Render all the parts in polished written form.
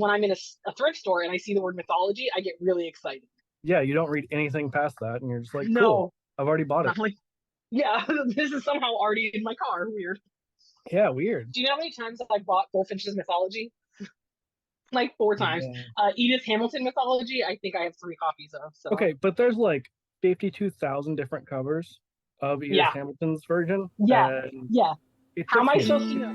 when I'm in a thrift store and I see the word mythology, I get really excited. Yeah, you don't read anything past that, and you're just like, cool, No, I've already bought it. I'm like, yeah, this is somehow already in my car. Weird. Yeah, weird. Do you know how many times I bought Goldfinch's mythology? Like 4 times. Yeah. Edith Hamilton mythology, I think I have 3 copies of. So Okay, but there's like 52,000 different covers of Edith yeah, Hamilton's version, yeah, and yeah. it How am takes I me. supposed to know?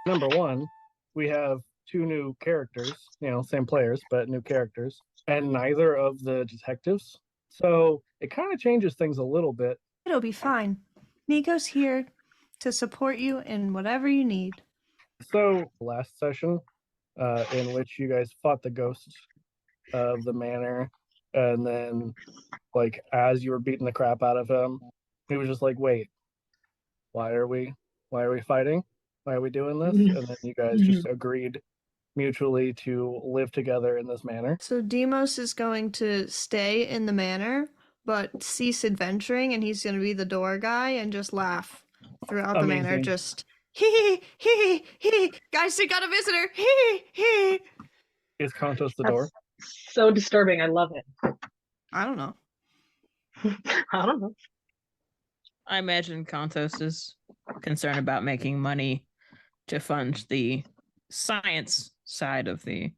Number one, we have two new characters, same players, but new characters, and neither of the detectives. So it kind of changes things a little bit. It'll be fine. Nico's here to support you in whatever you need. So last session, in which you guys fought the ghost of the manor, and then like as you were beating the crap out of him, he was just like, wait, why are we fighting? Why are we doing this? And then you guys just agreed mutually to live together in this manner. So Demos is going to stay in the manor, but cease adventuring, and he's going to be the door guy and just laugh throughout the manor. Amazing. Just hee, guys, we got a visitor. Hee. Is Contos the That's door? so disturbing. I love it. I don't know. I don't know. I imagine Contos is concerned about making money to fund the science side of the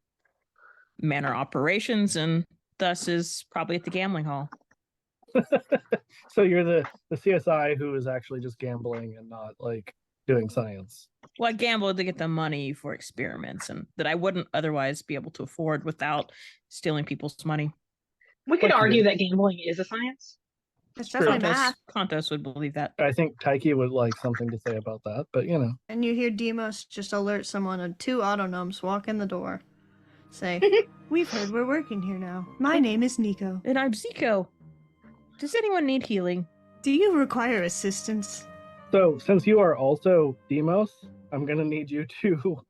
manor operations, and thus is probably at the gambling hall. So you're the CSI who is actually just gambling and not like doing science. Well, I gambled to get the money for experiments and that I wouldn't otherwise be able to afford without stealing people's money. We could Like you argue did. that gambling is a science. It's definitely math. Contos would believe that. I think Taiki would like something to say about that, but And you hear Demos just alert someone, and 2 autonomes walk in the door. Say, we've heard we're working here now. My name is Nico. And I'm Zico. Does anyone need healing? Do you require assistance? So since you are also Demos, I'm gonna need you to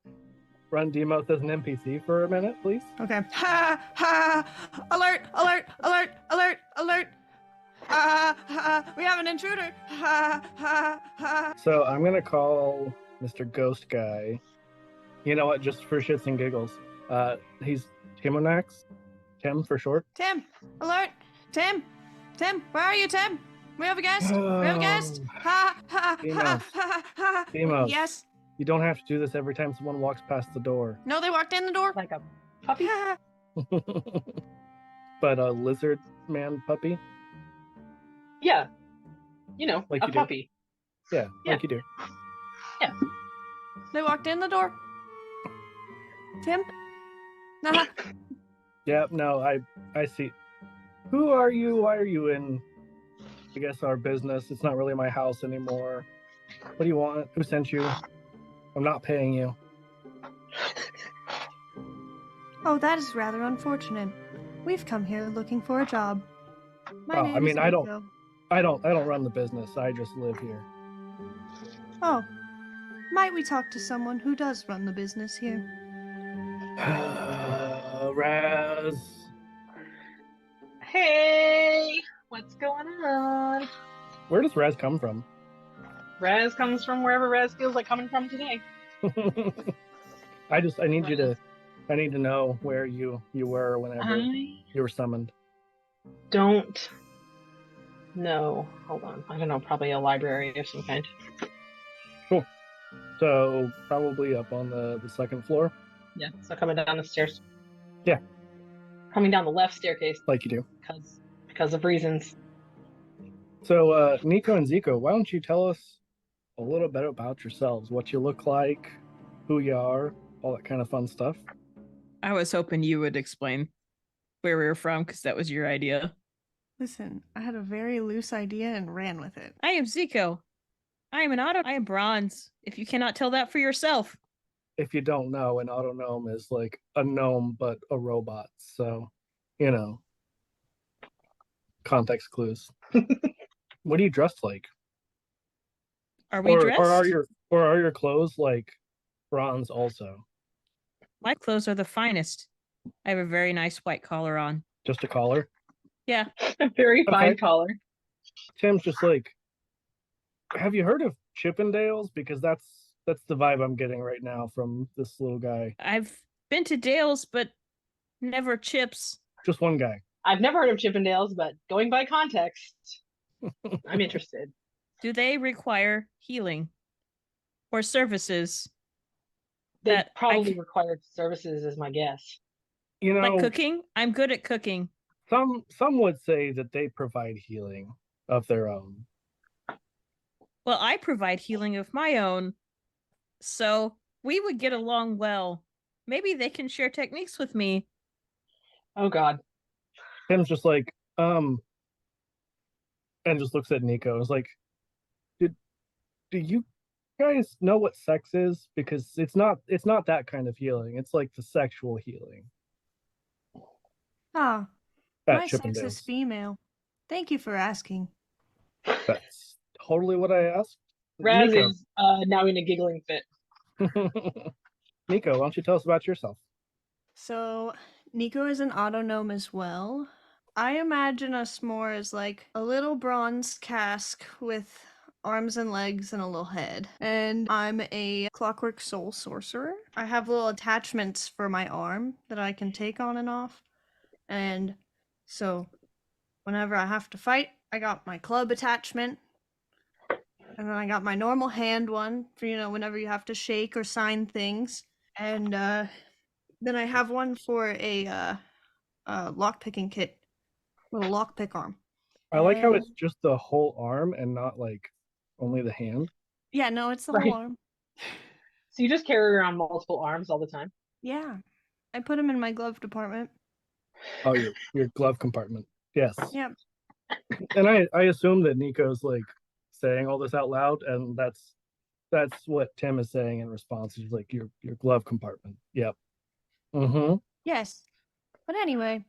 run Demos as an NPC for a minute, please. Okay. Ha! Alert! We have an intruder! Ha! So I'm gonna call Mr. Ghost Guy. You know what? Just for shits and giggles. He's Timonax. Tim for short. Tim! Alert! Tim, where are you, Tim? We have a guest! Ha! Demos. Yes? You don't have to do this every time someone walks past the door. No, they walked in the door? Like a puppy. But a lizard man puppy? Yeah. Like a you do. puppy. Yeah, Yeah. like you do. They walked in the door? Tim? Nah. Yeah, no, I see. Who are you? Why are you in, I guess, our business? It's not really my house anymore. What do you want? Who sent you? I'm not paying you. Oh, that is rather unfortunate. We've come here looking for a job. My name is I don't Nico. I don't run the business. I just live here. Oh, might we talk to someone who does run the business here? Raz. Hey, what's going on? Where does Raz come from? Raz comes from wherever Raz feels like coming from today. I need to know where you were whenever you were summoned. Don't know. Hold on. I don't know. Probably a library of some kind. Cool. So probably up on the second floor. Yeah. So coming down the stairs. Yeah. Coming down the left staircase Like you do. because of reasons. So Nico and Zico, why don't you tell us a little bit about yourselves, what you look like, who you are, all that kind of fun stuff. I was hoping you would explain where we were from because that was your idea. Listen, I had a very loose idea and ran with it. I am Zico. I am an auto. I am bronze. If you cannot tell that for yourself. If you don't know, an auto gnome is like a gnome but a robot. So you know, context clues. What are you dressed like? Are we Or dressed? are your clothes like bronze also? My clothes are the finest. I have a very nice white collar on. Just a collar? Yeah. A very Okay. fine collar. Tim's just like, have you heard of Chippendales? Because that's the vibe I'm getting right now from this little guy. I've been to Dale's, but never Chips. Just one guy. I've never heard of Chippendales, but going by context, I'm interested. Do they require healing or services They that probably required services, is my guess. You like know, cooking? I'm good at cooking. some would say that they provide healing of their own. Well, I provide healing of my own, so we would get along well. Maybe they can share techniques with me. Oh God. Tim's just like, and just looks at Nico. Is like, did do you guys know what sex is? Because it's not that kind of healing. It's like the sexual healing Ah, at my sex is Chippendales. female. Thank you for asking. That's totally what I asked. Raz Nico. is now in a giggling fit. Nico, why don't you tell us about yourself? So, Nico is an autonome as well. I imagine us more as like a little bronze cask with arms and legs and a little head. And I'm a clockwork soul sorcerer. I have little attachments for my arm that I can take on and off. And so, whenever I have to fight, I got my club attachment. And then I got my normal hand one for, whenever you have to shake or sign things. And then I have one for a lockpicking kit, little lockpick arm. I like how it's And just the whole arm and not like only the hand. yeah, no, it's the Right. whole arm. So you just carry around multiple arms all the time? Yeah, I put them in my glove department. Oh, your glove compartment. Yes. Yeah, And I assume that Nico's like saying all this out loud, and that's what Tim is saying in response. He's like your glove compartment. Yep. Mm-hmm. yes. But anyway,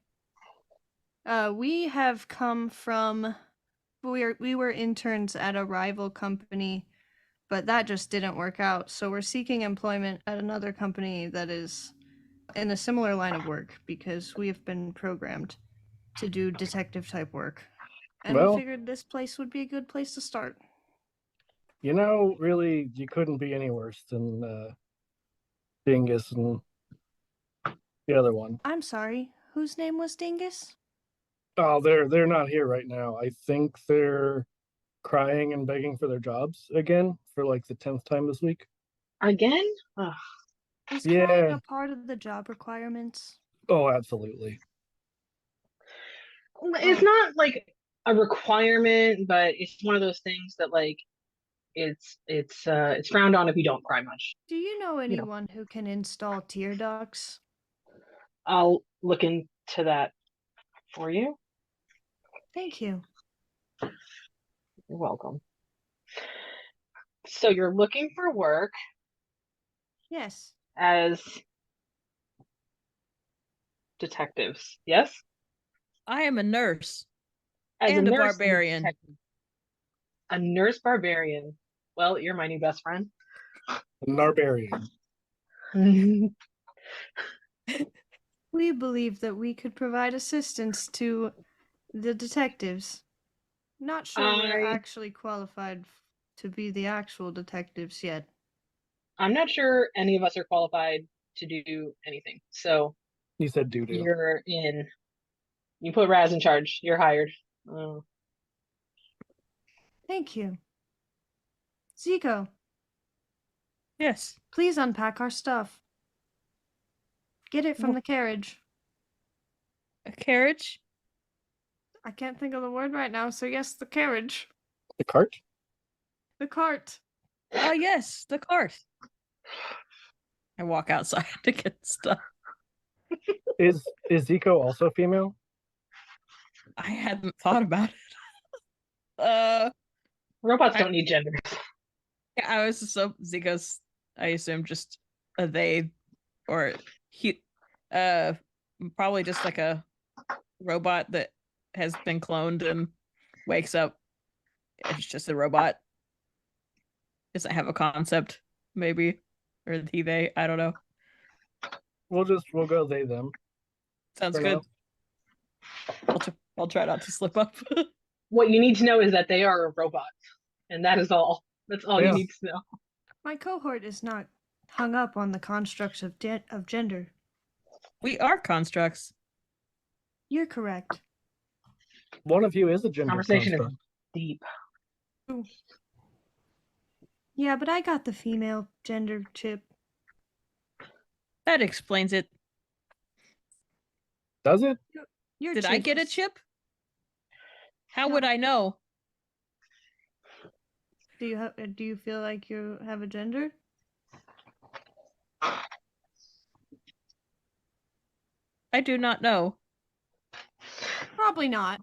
we have come from we were interns at a rival company, but that just didn't work out. So we're seeking employment at another company that is in a similar line of work because we have been programmed to do detective type work. And we Well, figured this place would be a good place to start. really, you couldn't be any worse than Dingus and the other one. I'm sorry, whose name was Dingus? Oh, they're not here right now. I think they're crying and begging for their jobs again for like the 10th time this week. Again? Ugh. Is Yeah. crying a part of the job requirements? Oh, absolutely. It's not like a requirement, but it's one of those things that like it's frowned on if you don't cry much. Do you know know. anyone who can install tear ducts? I'll look into that for you. Thank you. You're welcome. So you're looking for work Yes. as detectives, yes? I am a nurse As and a nurse barbarian. detective. A nurse barbarian. Well, you're my new best friend. Narbarian. We believe that we could provide assistance to the detectives. Not sure we're actually qualified to be the actual detectives yet. I'm not sure any of us are qualified to do anything. So You said doo-doo. you're in. You put Raz in charge. You're hired. Oh. Thank you. Zico, Yes. please unpack our stuff. Get it from the carriage. A carriage? I can't think of the word right now, so yes, the carriage. The cart? The cart. Oh, yes, the cart. I walk outside to get stuff. Is Zico also female? I hadn't thought about it. Robots don't need gender. Yeah, I was so Zico's. I assume just a they, or he, probably just like a robot that has been cloned and wakes up. It's just a robot. Doesn't have a concept, maybe. Or he, they, I don't know. We'll go they them. Sounds For good. now. I'll try not to slip up. What you need to know is that they are a robot, and that is all. That's all Yeah. you need to know. My cohort is not hung up on the constructs of gender. We are constructs. You're correct. One of you is a gender Conversation construct. is deep. Yeah, but I got the female gender chip. That explains it. Does it? Your Did I chip get a is- chip? How No. would I know? Do you feel like you have a gender? I do not know. Probably not.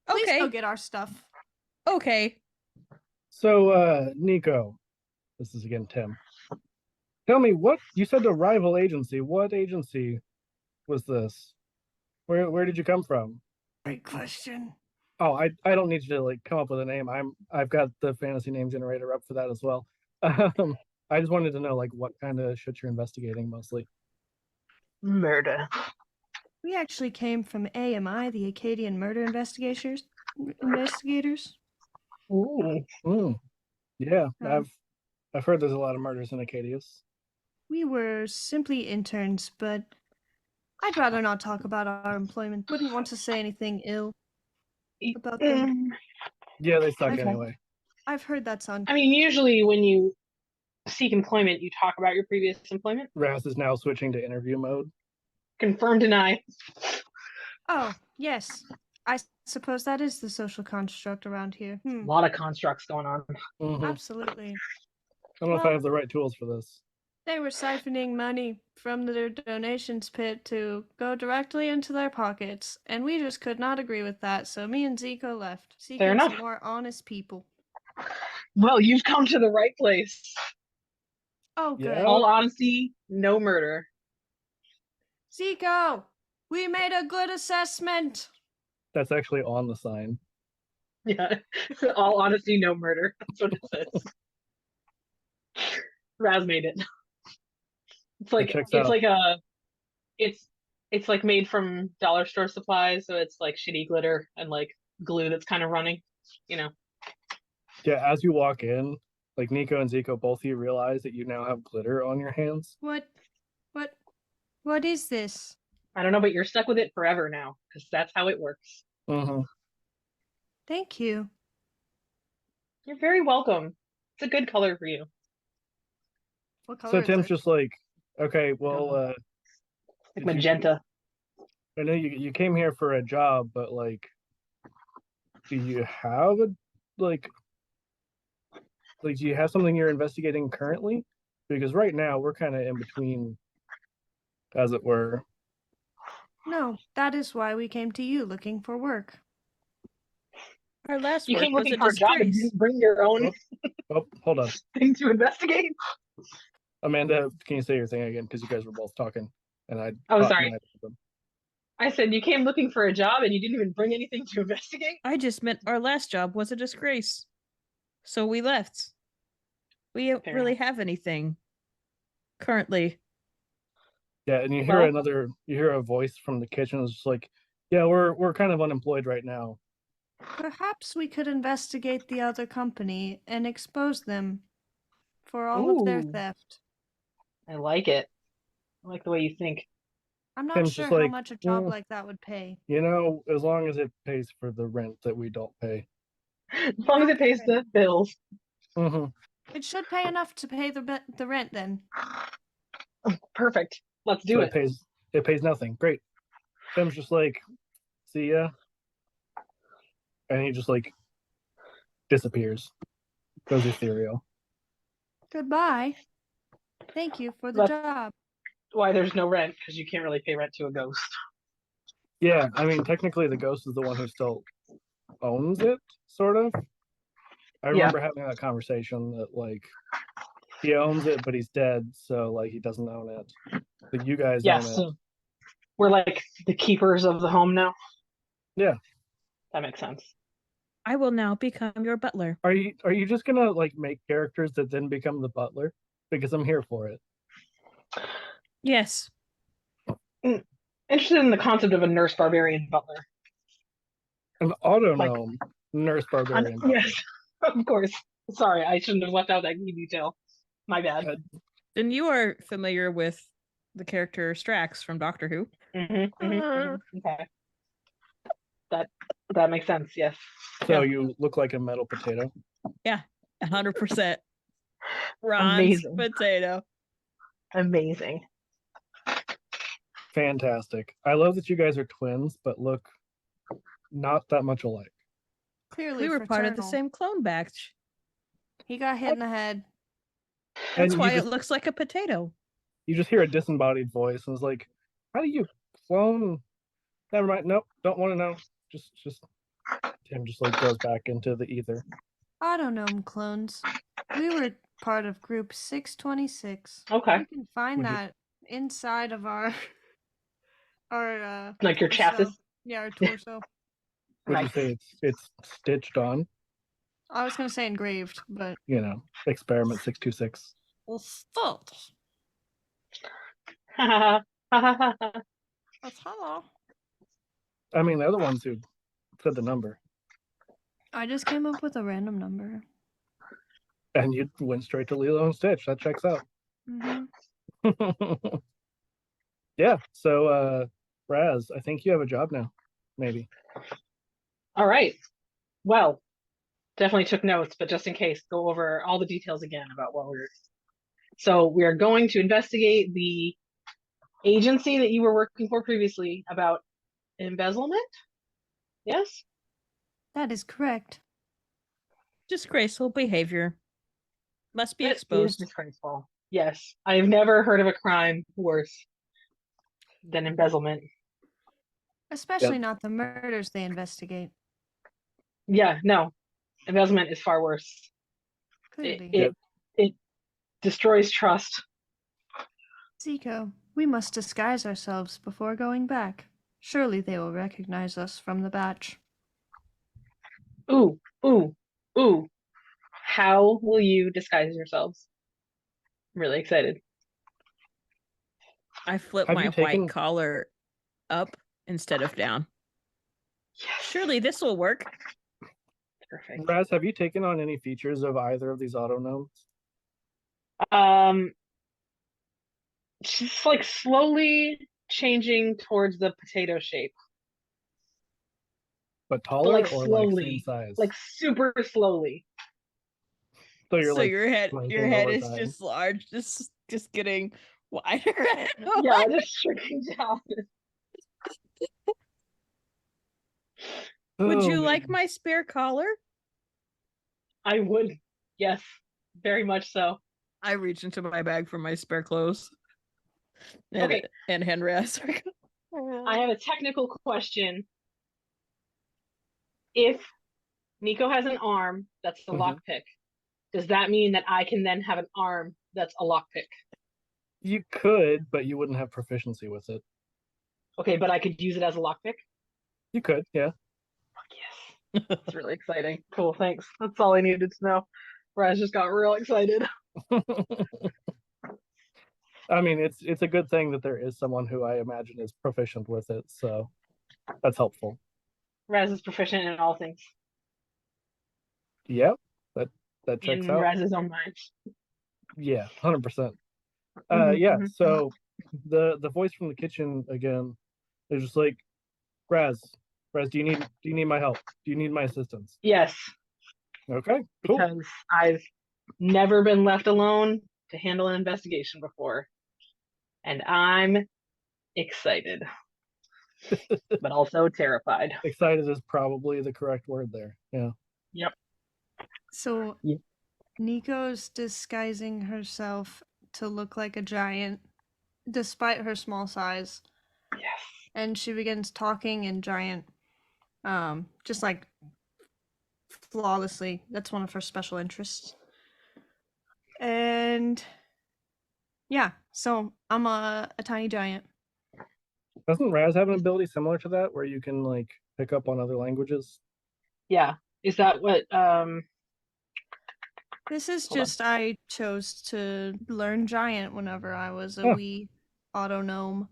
Please Okay. go get our stuff. Okay. So, Nico, this is again Tim. Tell me, what you said a rival agency. What agency was this? Where did you come from? Great question. Oh, I don't need you to like come up with a name. I've got the fantasy name generator up for that as well. I just wanted to know like what kind of shit you're investigating mostly. Murder. We actually came from AMI, the Acadian Murder Investigators. Ooh. Yeah, Oh. I've heard there's a lot of murders in Acadius. We were simply interns, but I'd rather not talk about our employment. Wouldn't want to say anything ill about them. Yeah, they suck Okay. anyway. I've heard that's on. I mean, usually when you seek employment, you talk about your previous employment. Raz is now switching to interview mode. Confirm, deny. Oh, yes. I suppose that is the social construct around here. A lot of constructs going on. Mhm. Absolutely. I don't know if I have the right tools for this. They were siphoning money from their donations pit to go directly into their pockets, and we just could not agree with that, so me and Zico left, seeking enough. some more honest people. Well, you've come to the right place. Oh, good. Yeah. All honesty, no murder. Zico, we made a good assessment. That's actually on the sign. Yeah. All honesty, no murder. That's what it says. Raz made it. It's like checks it's out. like a it's like made from dollar store supplies, so it's like shitty glitter and like glue that's kind of running, you know. Yeah, as you walk in, like Nico and Zico, both of you realize that you now have glitter on your hands. What is this? I don't know, but you're stuck with it forever now, because that's how it works. Mm-hmm. Thank you. You're very welcome. It's a good color for you. What color So is Tim's it? just like, okay, well, Like did magenta. I know you came here for a job, but like, do you have a like do you have something you're investigating currently? Because right now we're kind of in between, as it were. No, that is why we came to you looking for work. Our last You work came was looking a for a job and disgrace. didn't bring your own Oh, hold on, thing to investigate. Amanda, can you say your thing again? Because you guys were both talking, and I. Oh, caught sorry. neither of them. I said you came looking for a job and you didn't even bring anything to investigate. I just meant our last job was a disgrace. So we left. We don't Fair really enough. have anything currently. Yeah, and you hear Well- you hear a voice from the kitchen. It's just like, yeah, we're kind of unemployed right now. Perhaps we could investigate the other company and expose them for all of their Ooh. theft. I like it. I like the way you think. I'm not Tim's sure just how like, much a job "Mm." like that would pay. You know, as long as it pays for the rent that we don't pay. As long as it pays the bills. Mm-hmm. It should pay enough to pay the rent then. Perfect. Let's do So it. it pays nothing. Great. Tim's just like, see ya. And he just like disappears. Goes ethereal. Goodbye. Thank you for the That's- job. Why there's no rent, because you can't really pay rent to a ghost. Yeah, I mean technically the ghost is the one who still owns it, sort of. I remember having that conversation that like he owns it, but he's dead, so like he doesn't own it. But you guys Yes. own it. So we're like the keepers of the home now. Yeah. That makes sense. I will now become your butler. Are you just gonna like make characters that then become the butler? Because I'm here for it. Yes. Interested in the concept of a nurse barbarian butler. An autonome nurse An- barbarian butler. yes, of course. Sorry, I shouldn't have left out that key detail. My bad. Then you are familiar with the character Strax from Doctor Who. Okay. That makes sense. Yes. So Yeah. you look like a metal potato. Yeah, 100%. Ron's Amazing. potato. Amazing. Fantastic. I love that you guys are twins, but look not that much alike. Clearly, We were part of the fraternal. same clone batch. He got hit in the head. That's And why you it just, looks like a potato. you just hear a disembodied voice and it's like, how do you clone? Never mind. Nope. Don't want to know. Just Tim just like goes back into the ether. Autonome clones. We were part of group 626. Okay. You can find Would you- that inside of our Like your torso. chassis. Yeah, our torso. Would you Nice. say it's stitched on? I was gonna say engraved, but You know, experiment 626. That's hello. I mean, they're the ones who said the number, I just came up with a random number. and you went straight to Lilo and Stitch. That checks out. Hmm. Yeah. So, Raz, I think you have a job now. Maybe. All right. Well, definitely took notes, but just in case, go over all the details again about what we're. So we are going to investigate the agency that you were working for previously about embezzlement. Yes. That is correct. Disgraceful behavior. Must be That is exposed. disgraceful. Yes, I have never heard of a crime worse than embezzlement. Especially not the murders they investigate. Yeah, no, embezzlement is far worse. Clearly. It destroys trust. Zico, we must disguise ourselves before going back. Surely they will recognize us from the batch. Ooh, ooh, ooh. How will you disguise yourselves? I'm really excited. I flip Have my you taken- white collar up instead of down. Yes. Surely this will work. Perfect. Raz, have you taken on any features of either of these autonomes? Just like slowly changing towards the potato shape, But but taller like or like same slowly, size? like super slowly. So you're So like your head shrinking is over time. just large, just getting wider. Yeah, just shrinking down. Would Oh, you like man. my spare collar? I would, yes, very much so. I reach into my bag for my spare clothes. And, Okay. and Henry asks, I have a technical question. If Nico has an arm that's a Mhm. lockpick, does that mean that I can then have an arm that's a lockpick? You could, but you wouldn't have proficiency with it. Okay, but I could use it as a lockpick? You could, yeah. Fuck yes. It's really exciting. Cool, thanks. That's all I needed to know. Raz just got real excited. I mean, it's a good thing that there is someone who I imagine is proficient with it, so that's helpful. Raz is proficient in all things. Yep, that checks In out. Raz's own mind. Yeah, 100%. Mhm, Yeah. mhm. So the voice from the kitchen again is just like, Raz, do you need my help? Do you need my assistance? Yes, Okay, cool. because I've never been left alone to handle an investigation before. And I'm excited, but also terrified. Excited is probably the correct word there. Yeah. Yep. So Yeah. Nico's disguising herself to look like a giant despite her small size. Yes. And she begins talking in giant, just like flawlessly. That's one of her special interests. And yeah, so I'm a tiny giant. Doesn't Raz have an ability similar to that where you can like pick up on other languages? Yeah. Is that what This is Hold on. just I chose to learn giant whenever I was a Huh. wee auto gnome.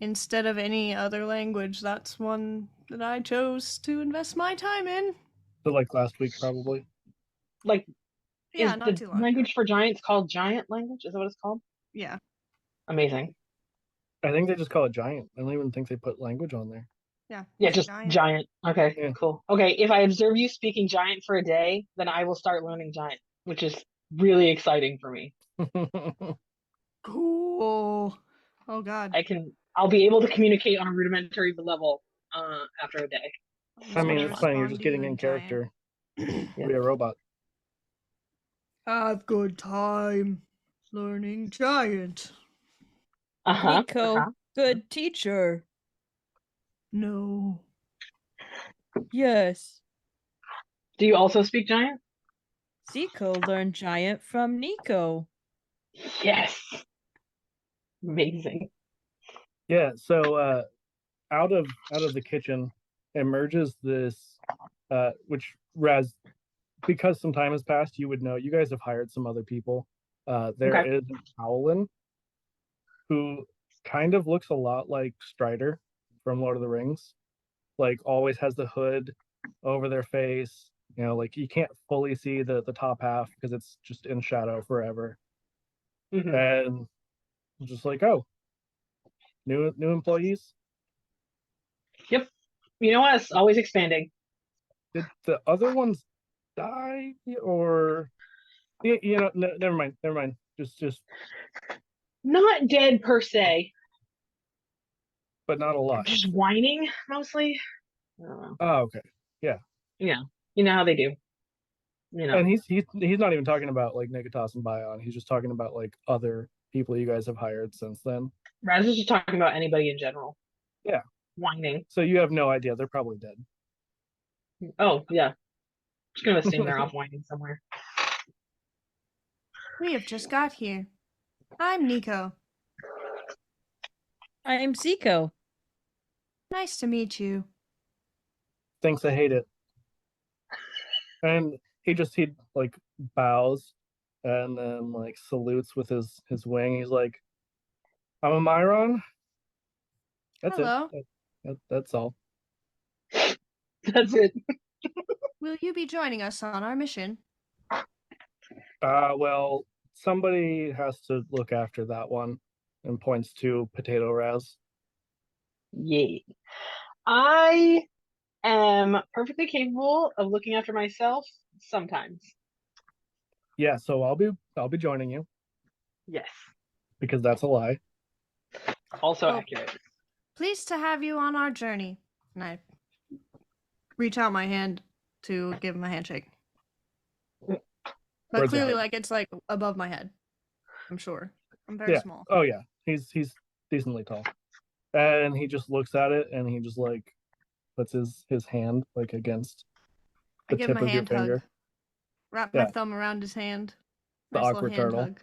Instead of any other language, that's one that I chose to invest my time in. So like last week probably. like Yeah, is not the too long ago. language for giants called giant language? Is that what it's called? Yeah. Amazing. I think they just call it giant. I don't even think they put language on there. Yeah. Yeah, it's just giant. giant. Okay, Yeah. cool. Okay, if I observe you speaking giant for a day, then I will start learning giant, which is really exciting for me. Cool. Oh god. I'll be able to communicate on a rudimentary level after a day. I'm I just mean, gonna it's fine. You're respond just to you getting in character. giant. Be a robot. Have good time learning giant. Uh-huh. Nico, Uh-huh. good teacher. No. Yes. Do you also speak giant? Zico learned giant from Nico. Yes. Amazing. Yeah, so out of the kitchen emerges this which Raz, because some time has passed, you would know. You guys have hired some other people. There Okay. is an Owlin who kind of looks a lot like Strider from Lord of the Rings. Like always has the hood over their face. You know, like you can't fully see the top half because it's just in shadow forever. Mhm. And just like, oh, new employees. Yep. You know what? It's always expanding. Did the other ones die or you know? No, never mind. Never mind. Just, Not dead per se, but not a lot. just whining mostly. I don't know. Oh, okay. Yeah. Yeah. You know how they do. You know. And he's not even talking about like Nikitas and Bion. He's just talking about like other people you guys have hired since then. Raz is just talking about anybody in general. Yeah. Whining. So you have no idea. They're probably dead. Oh, yeah. Just gonna assume they're off whining somewhere. We have just got here. I'm Nico. I'm Zico. Nice to meet you. Thinks I hate it. And he like bows and then like salutes with his wing. He's like, I'm a Myron. That's Hello. it. That's all. That's it. Will you be joining us on our mission? Well, somebody has to look after that one, and points to Potato Raz. Yay. I am perfectly capable of looking after myself sometimes. Yeah, so I'll be joining you Yes. because that's a lie. Also Well, accurate. Pleased to have you on our journey. And I reach out my hand to give him a handshake. But Where's clearly, that? like, it's like above my head. I'm sure. I'm very Yeah. small. Oh yeah, he's decently tall, and he just looks at it and he just like puts his hand like against I the give him tip a of your hand hug. finger. Wrap Yeah. my thumb around his hand. The Nice little awkward hand turtle. hug.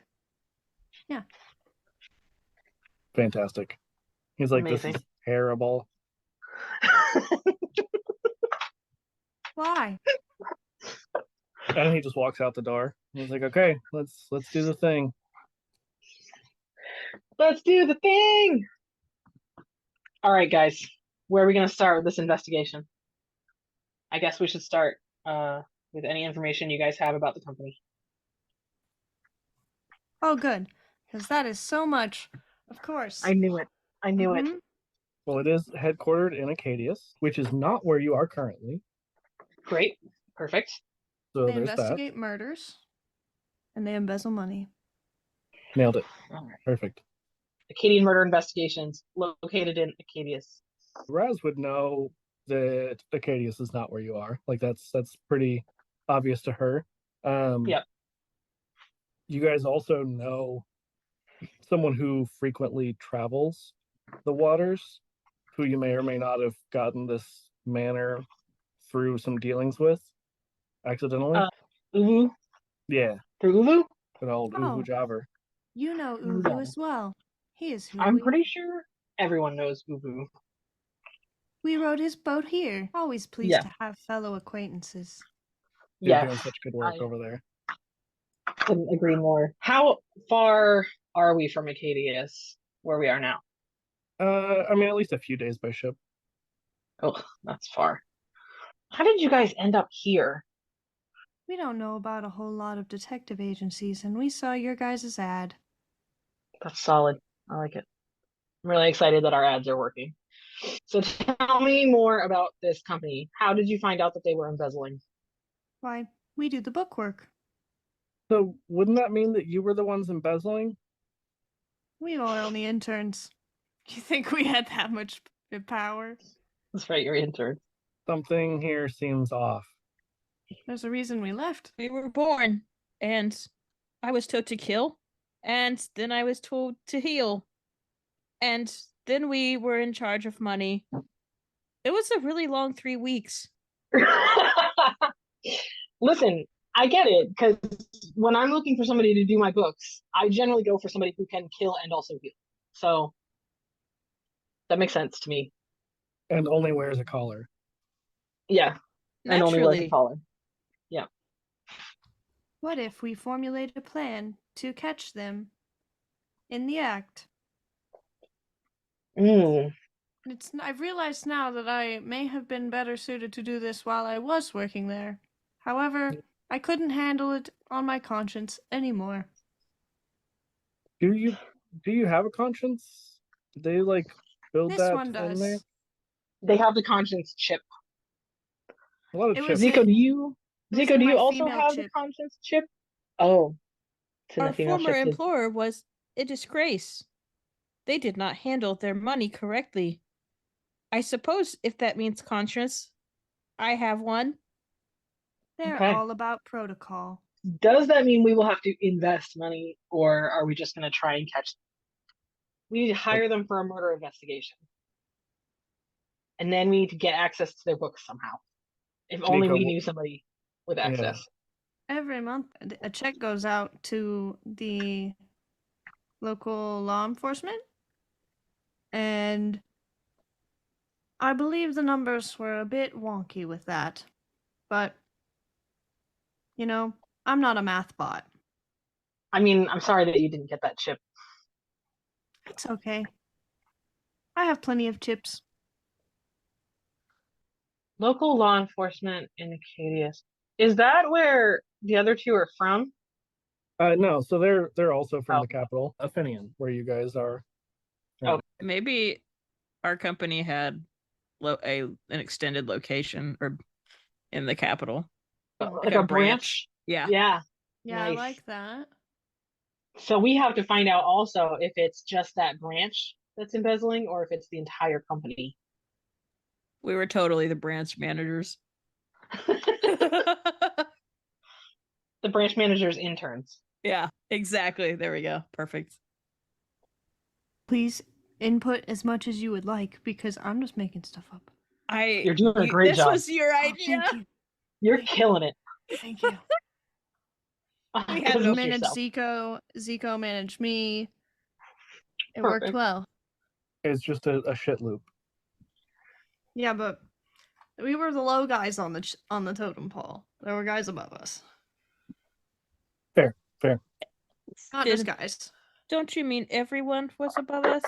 Yeah. Fantastic. He's like, Amazing. this is terrible. Why? And he just walks out the door. He's like, okay, let's do the thing. Let's do the thing. All right, guys. Where are we going to start with this investigation? I guess we should start with any information you guys have about the company. Oh, good. Because that is so much. Of course. I knew it. I knew it. Mhm. Well, it is headquartered in Acadius, which is not where you are currently. Great. Perfect. So They there's that. investigate murders. And they embezzle money. Nailed it. All right. Perfect. Acadian murder investigations located in Acadius. Raz would know that Acadius is not where you are. Like that's pretty obvious to her. Yep. You guys also know someone who frequently travels the waters, who you may or may not have gotten this manor through some dealings with accidentally. Uvu? Yeah, Through Uvu? good old Oh. Uhu Jobber. You know Uvu Uvu as well. He is who I'm we... pretty sure everyone knows Ubu. We rode his boat here. Always pleased Yeah. to have fellow acquaintances. You're Yes, doing such good work I over there. couldn't agree more. How far are we from Acadius, where we are now? I mean, at least a few days by ship. Oh, that's far. How did you guys end up here? We don't know about a whole lot of detective agencies, and we saw your guys' ad. That's solid. I like it. I'm really excited that our ads are working. So tell me more about this company. How did you find out that they were embezzling? Why, we do the bookwork. So wouldn't that mean that you were the ones embezzling? We were only interns. You think we had that much power? That's right, you're intern. Something here seems off. There's a reason we left. We were born, and I was told to kill, and then I was told to heal, and then we were in charge of money. It was a really long 3 weeks. Listen, I get it because when I'm looking for somebody to do my books, I generally go for somebody who can kill and also heal. So that makes sense to me. And only wears a collar. Yeah, and only wears a Naturally. collar. What if we formulate a plan to catch them in the act? Mm. I've realized now that I may have been better suited to do this while I was working there. However, I couldn't handle it on my conscience anymore. Do you have a conscience? Did they like build This that one in does. there? They have the conscience chip. A lot of It chips. was Zico, it- do you it was Zico, in do my you also female have the chip. conscience chip? Oh, it's in Our the female former chip. employer was a disgrace. They did not handle their money correctly. I suppose if that means conscience, I have one. They're Okay. all about protocol. Does that mean we will have to invest money, or are we just going to try and catch them? We need to hire them for a murder investigation. And then we need to get access to their books somehow. If only Nico, we knew somebody with yeah. access. Every month, a check goes out to the local law enforcement, and I believe the numbers were a bit wonky with that. But, you know, I'm not a math bot. I mean, I'm sorry that you didn't get that chip. It's okay. I have plenty of chips. Local law enforcement in Acadius. Is that where the other two are from? No, so they're also from Oh. the capital, Athenian, where you guys are. Oh. Maybe our company had an extended location or in the capital. Like a branch? Yeah. Yeah. Yeah, I Nice. like that. So we have to find out also if it's just that branch that's embezzling or if it's the entire company. We were totally the branch managers. The branch manager's interns. Yeah, exactly. There we go. Perfect. Please input as much as you would like because I'm just making stuff up. You're doing a great job. This was your Oh, idea. thank you. You're Thank you. killing it. Thank you. We Go had You meet managed yourself. Zico managed me. It Perfect. worked well. It's just a shit loop. Yeah, but we were the low guys on the totem pole. There were guys above us. Fair. Not Did- just guys. Don't you mean everyone was above us?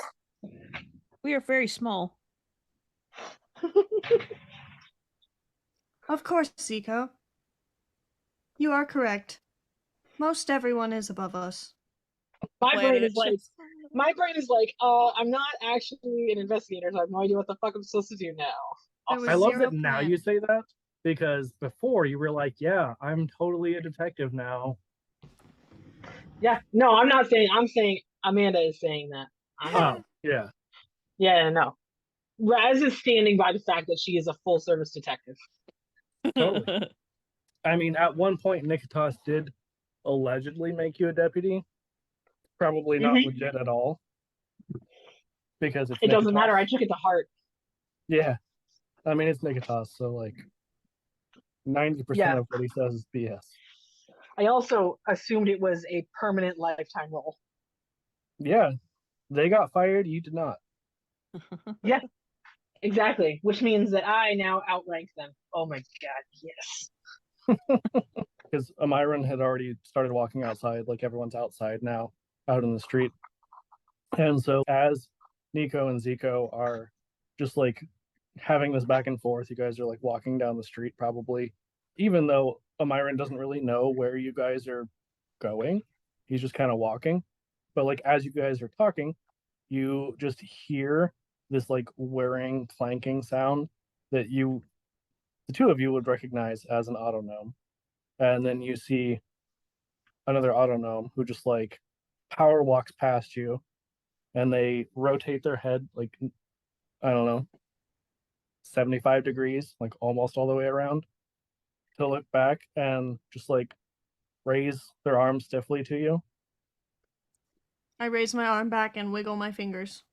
We are very small. Of course, Zico. You are correct. Most everyone is above us. My brain is Planet. like, I'm not actually an investigator, so I have no idea what the fuck I'm supposed to do now. There was I love zero that now plan. you say that because before you were like, yeah, I'm totally a detective now. Yeah, no, I'm not saying. I'm saying Amanda is saying that. I'm not. Oh, yeah. Yeah, no. Raz is standing by the fact that she is a full service detective. Totally. I mean, at one point, Nikitas did allegedly make you a deputy. Probably not Mhm. legit at all. Because it's It doesn't Nikitas. matter. I took it to heart. Yeah. I mean, it's Nikitas, so like 90% Yeah. of what he says is BS. I also assumed it was a permanent lifetime role. Yeah. They got fired, you did not. Exactly. Which means that I now outrank them. Oh my god, yes. Because Amiran had already started walking outside, like everyone's outside now, out in the street. And so as Nico and Zico are just like having this back and forth, you guys are like walking down the street probably, even though Amiran doesn't really know where you guys are going. He's just kind of walking. But like as you guys are talking, you just hear this like whirring, clanking sound that the two of you would recognize as an autonome. And then you see another autonome who just like power walks past you, and they rotate their head like, I don't know, 75 degrees, like almost all the way around, to look back and just like raise their arms stiffly to you. I raise my arm back and wiggle my fingers.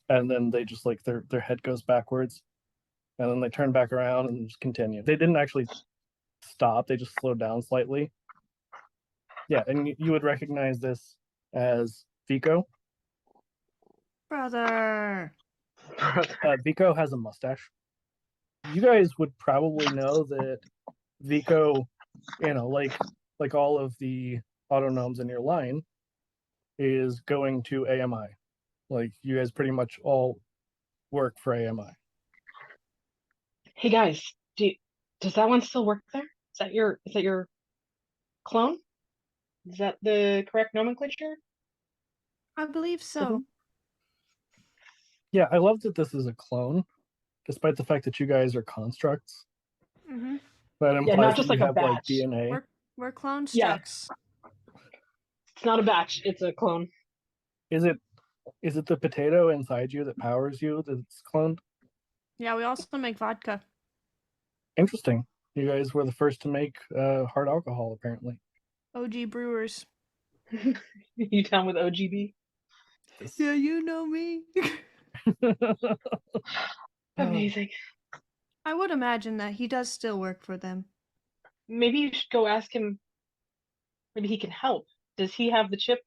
And then they just like their head goes backwards, and then they turn back around and just continue. They didn't actually stop, they just slowed down slightly. Yeah, and you would recognize this as Vico. Brother. Vico has a mustache. You guys would probably know that Vico, like all of the autonomes in your line, is going to AMI. Like you guys pretty much all work for AMI. Hey guys, does that one still work there? Is that your clone? Is that the correct nomenclature? I believe so. Yeah, I love that this is a clone, despite the fact that you guys are constructs. Mm-hmm. That implies not just that you like a have like batch. DNA. We're clone Yeah. structs. It's not a batch, it's a clone. Is it the potato inside you that powers you that's cloned? Yeah, we also make vodka. Interesting. You guys were the first to make hard alcohol, apparently. OG brewers. You down with OGB? Yeah, you know me. Amazing. I would imagine that he does still work for them. Maybe you should go ask him. Maybe he can help. Does he have the chip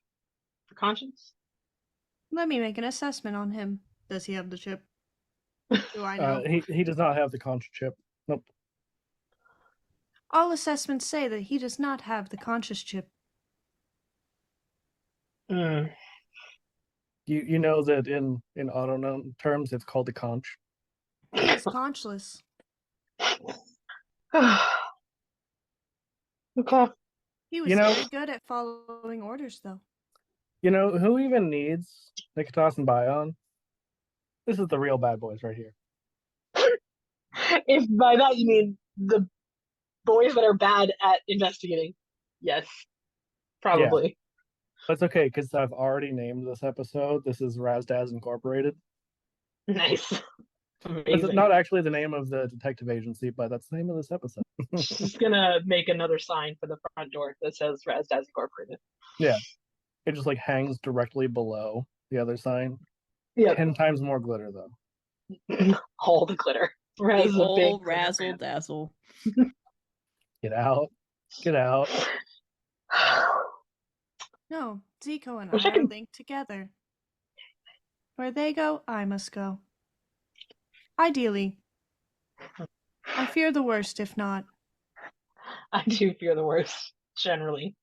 for conscience? Let me make an assessment on him. Does he have the chip? Do I know? He does not have the contra chip. Nope. All assessments say that he does not have the conscious chip. Mm. You know that in autonome terms it's called the conch. He is conchless. Okay. He was You know- very good at following orders, though. You know who even needs Nikitas and Bion? This is the real bad boys right here. If by that you mean the boys that are bad at investigating, yes, probably. That's okay because I've already named this episode. This is Razdaz Incorporated. Nice. It's Amazing. not actually the name of the detective agency, but that's the name of this episode. Just gonna make another sign for the front door that says Razdaz Incorporated. Yeah. It just like hangs directly below the other sign. Yep. 10 times more glitter though. All the glitter. The Raz is a big whole glitter razzle fan. dazzle. Get out. Get out. No, Zico and Wish I I are could- linked together. Where they go, I must go. Ideally. I fear the worst, if not. I do fear the worst, generally.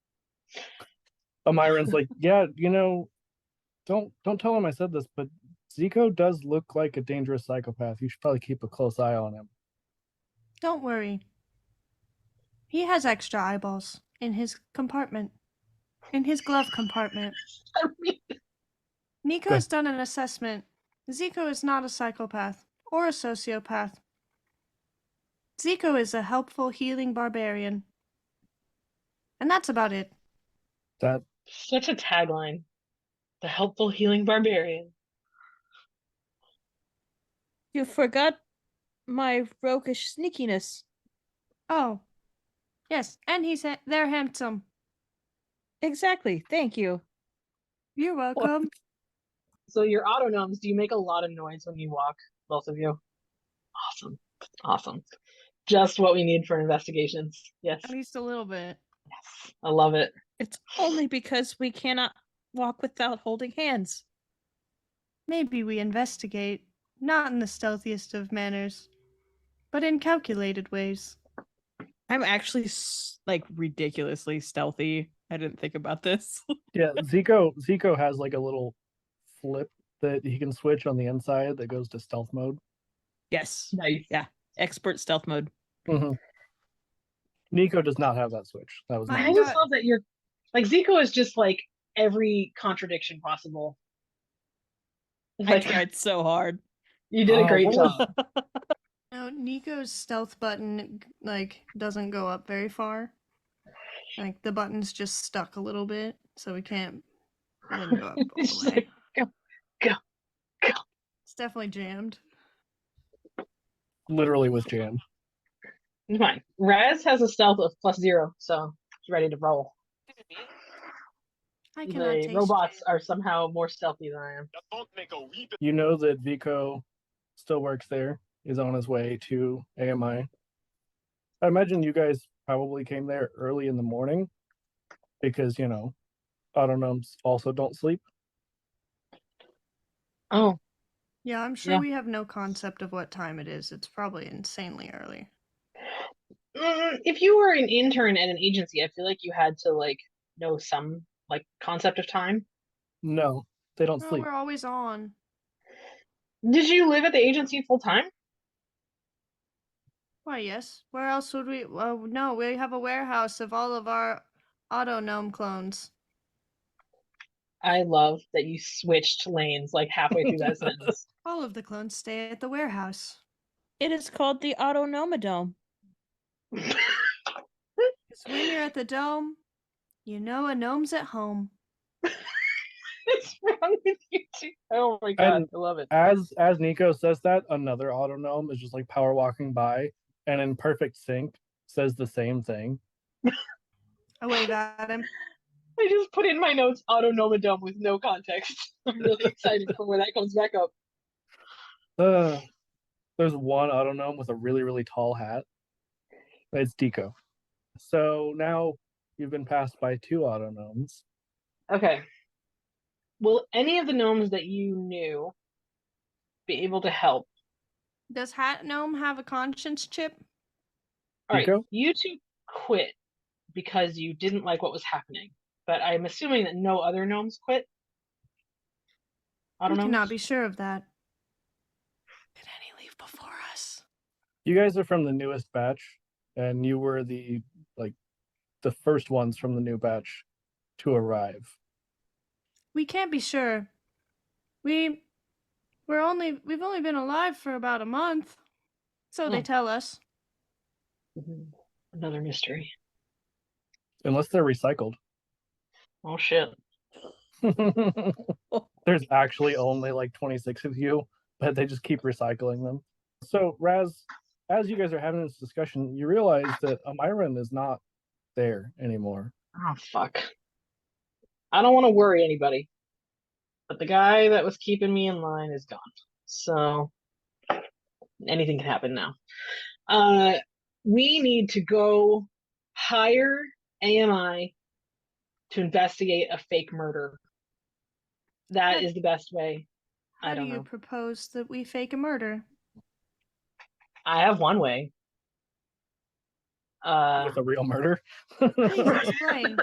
Myron's like, yeah, don't tell him I said this, but Zico does look like a dangerous psychopath. You should probably keep a close eye on him. Don't worry. He has extra eyeballs in his compartment. In his glove compartment. I mean, Nico has done an assessment. Zico is not a psychopath or a sociopath. Zico is a helpful, healing barbarian. And that's about it. That such a tagline. The helpful healing barbarian. You forgot my roguish sneakiness. Oh. Yes, and they're handsome. Exactly. Thank you. You're welcome. So your autonomes, do you make a lot of noise when you walk, both of you? Awesome. Awesome. Just what we need for investigations. Yes. At least a little bit. Yes. I love it. It's only because we cannot walk without holding hands. maybe we investigate, not in the stealthiest of manners, but in calculated ways. I'm actually like ridiculously stealthy. I didn't think about this. Yeah, Zico has like a little flip that he can switch on the inside that goes to stealth mode. Yes. Nice. Yeah. Expert stealth mode. Mm-hmm. Nico does not have that switch. That was Mine I not. just got- love that you're like Zico is just like every contradiction possible. I Like tried so hard. you did a great what job. was- No, Nico's stealth button like doesn't go up very far. Like the button's just stuck a little bit, so it doesn't go up all It's the just way. like, go. It's definitely jammed. literally was jammed. It's fine. Raz has a stealth of +0, so he's ready to roll. I cannot The taste robots jam. are somehow more stealthy than I am. You know that Vico still works there, is on his way to AMI. I imagine you guys probably came there early in the morning because, autonomes also don't sleep. Oh, Yeah, I'm sure Yeah. we have no concept of what time it is. It's probably insanely early. if you were an intern at an agency, I feel like you had to like know some like concept of time. No, they don't No, sleep. we're always on. Did you live at the agency full time? Why, yes. Where else would we? Well, no, we have a warehouse of all of our auto gnome clones. I love that you switched lanes like halfway through that sentence. All of the clones stay at the warehouse. It is called the Autonomodome. Because when you're at the dome, you know a gnome's at home. What's wrong with you two? Oh my god, And I love it. As Nico says that, another autonome is just like power walking by and in perfect sync says the same thing. I wave at him. I just put in my notes autonomodome with no context. I'm really excited for when that comes back up. There's one autonome with a really, really tall hat. It's Deco. So now you've been passed by two autonomes. Okay. Will any of the gnomes that you knew be able to help? Does Hat Gnome have a conscience chip? All right, Nico? you two quit because you didn't like what was happening, but I'm assuming that no other gnomes quit. We Autonomes? cannot be sure of that. Did any leave before us? You guys are from the newest batch, and you were the first ones from the new batch to arrive. We can't be sure. We've only been alive for about a month. So they Oh. tell us. Mhm. Another mystery. Unless they're recycled. Oh shit. There's actually only like 26 of you, but they just keep recycling them. So, Raz, as you guys are having this discussion, you realize that Amiran is not there anymore. Oh fuck. I don't want to worry anybody, but the guy that was keeping me in line is gone. So anything can happen now. We need to go hire AMI to investigate a fake murder. That But is the best way. How I do don't you know. propose that we fake a murder? I have one way. With a real murder. Please explain.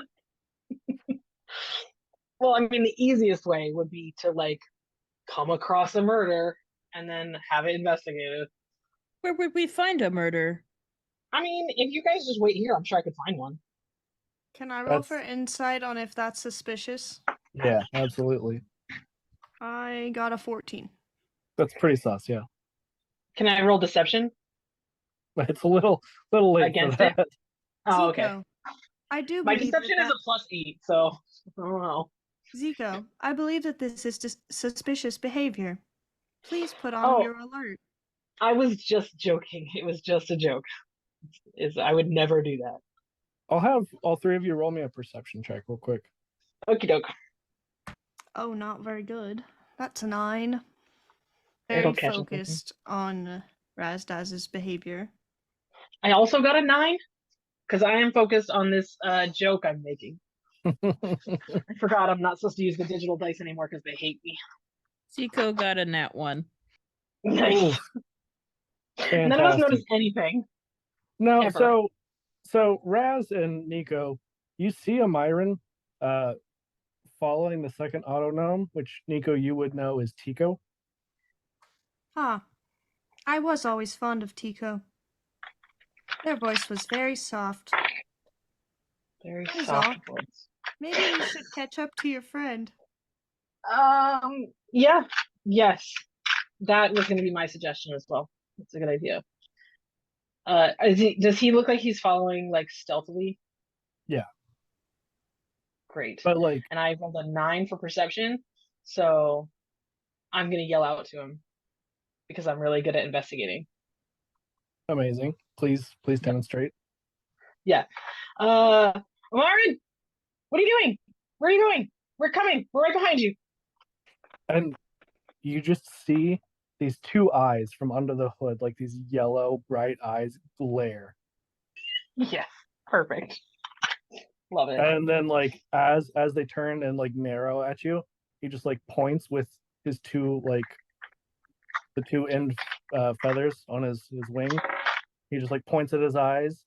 Well, I mean, the easiest way would be to like come across a murder and then have it investigated. Where would we find a murder? I mean, if you guys just wait here, I'm sure I could find one. Can I roll That's- for insight on if that's suspicious? Yeah, absolutely. I got a 14. That's pretty sus, yeah. Can I roll deception? But it's a little late Against for it? that. Oh, okay. Zico, I do My believe deception is that, a +8, so I don't know. Zico, I believe that this is suspicious behavior. Please put on Oh. your alert. I was just joking. It was just a joke. I would never do that. I'll have all three of you roll me a perception check real quick. Okie doke. Oh, not very good. That's a 9. It'll Very catch us, I think. focused on Razdaz's behavior. I also got a 9 because I am focused on this joke I'm making. I forgot I'm not supposed to use the digital dice anymore because they hate me. Zico got a nat 1. Nice. None of us Fantastic. noticed anything. No, Ever. so Raz and Nico, you see a Myron following the second autonome, which Nico you would know is Tico. Ah, I was always fond of Tico. Their voice was very soft. Very Is soft all. voice. Maybe you should catch up to your friend. Yeah. Yes. That was going to be my suggestion as well. That's a good idea. Does he look like he's following like stealthily? Yeah. Great. But like, And I rolled a 9 for perception, so I'm gonna yell out to him because I'm really good at investigating. amazing. Please Yeah. demonstrate. Yeah. Marvin, what are you doing? Where are you going? We're coming. We're right behind you. And you just see these two eyes from under the hood, like these yellow, bright eyes glare. Yes. Perfect. Love it. And then like as they turn and like narrow at you, he just like points with his two like the two end feathers on his wing. He just like points at his eyes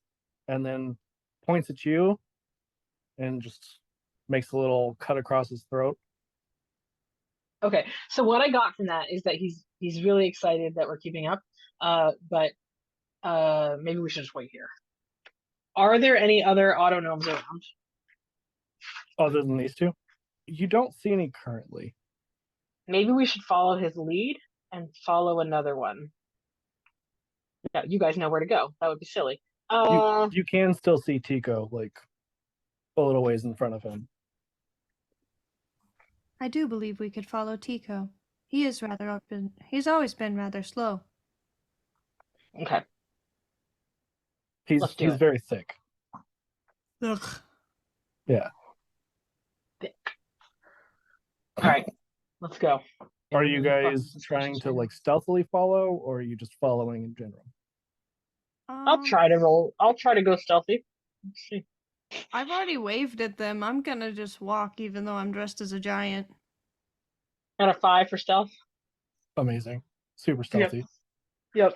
and then points at you and just makes a little cut across his throat. Okay. So what I got from that is that he's really excited that we're keeping up. But maybe we should just wait here. Are there any other autonomes around? Other than these two, you don't see any currently. Maybe we should follow his lead and follow another one. Yeah, you guys know where to go. That would be silly. You can still see Tico like a little ways in front of him. I do believe we could follow Tico. He is rather open. He's always been rather slow. Okay. He's Let's do it. very thick. Ugh. Yeah. All right, let's go. Are you guys trying to like stealthily follow, or are you just following in general? I'll try to roll. I'll try to go stealthy. Let's see. I've already waved at them. I'm gonna just walk, even though I'm dressed as a giant. Got a 5 for stealth. Amazing. Super stealthy. Yep.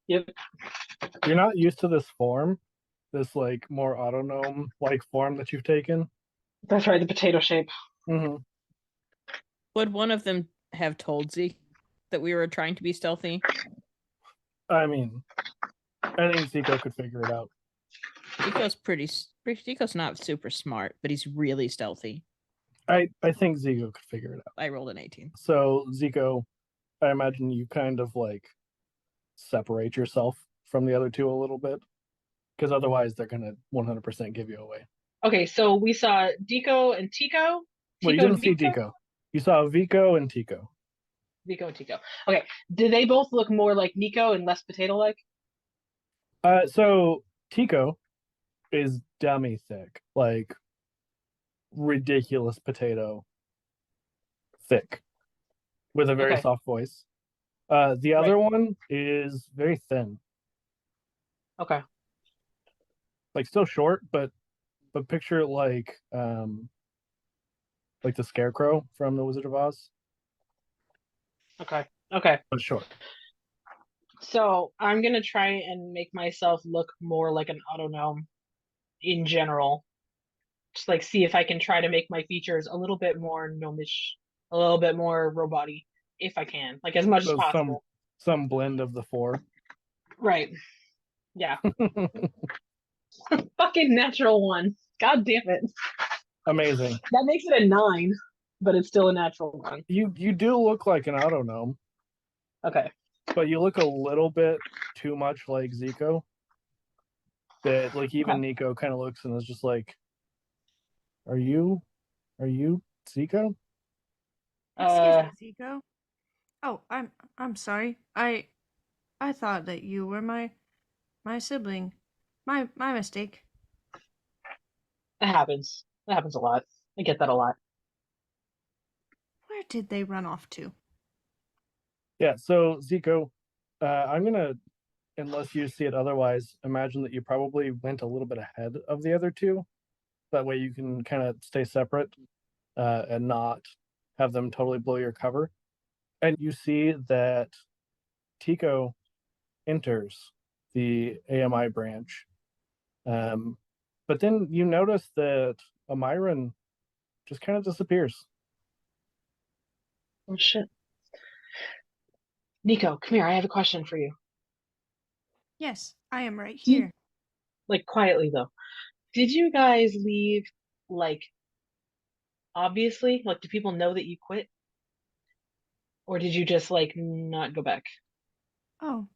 You're not used to this form, this like more autonome like form that you've taken. That's right, the potato shape. Mm-hmm. Would one of them have told Zeke that we were trying to be stealthy? I mean, I think Zico could figure it out. Zico's not super smart, but he's really stealthy. I think Zico could figure it out. I rolled an 18. So Zico, I imagine you kind of like separate yourself from the other two a little bit, because otherwise they're gonna 100% give you away. Okay, so we saw Deco and Tico. Well, you didn't see Deco. You saw Vico and Tico. Vico and Tico. Okay, do they both look more like Nico and less potato-like? So Tico is dummy thick, like ridiculous potato thick, with a very soft voice. The other one is very thin. Okay. Like still short, but picture it like the Scarecrow from The Wizard of Oz. Okay. But short. So I'm gonna try and make myself look more like an autonome in general. Just like see if I can try to make my features a little bit more gnomish, a little bit more robot-y, if I can, like as much as possible. Some blend of the four. Right. Yeah. Fucking natural one. God damn it. Amazing. That makes it a 9, but it's still a natural one. You do look like an autognome. Okay. But you look a little bit too much like Zico. That like even Nico kind of looks and is just like, Are you Zico? Excuse me, Zico. Oh, I'm sorry. I thought that you were my sibling. My mistake. It happens. It happens a lot. I get that a lot. Where did they run off to? Yeah, so Zico, I'm gonna, unless you see it otherwise, imagine that you probably went a little bit ahead of the other two. That way you can kind of stay separate and not have them totally blow your cover. And you see that Tico enters the AMI branch. But then you notice that Amiran just kind of disappears. Oh shit. Nico, come here. I have a question for you. Yes, I am right Hmm. here. Like quietly though. Did you guys leave like obviously? Like do people know that you quit? Or did you just like not go back? Oh,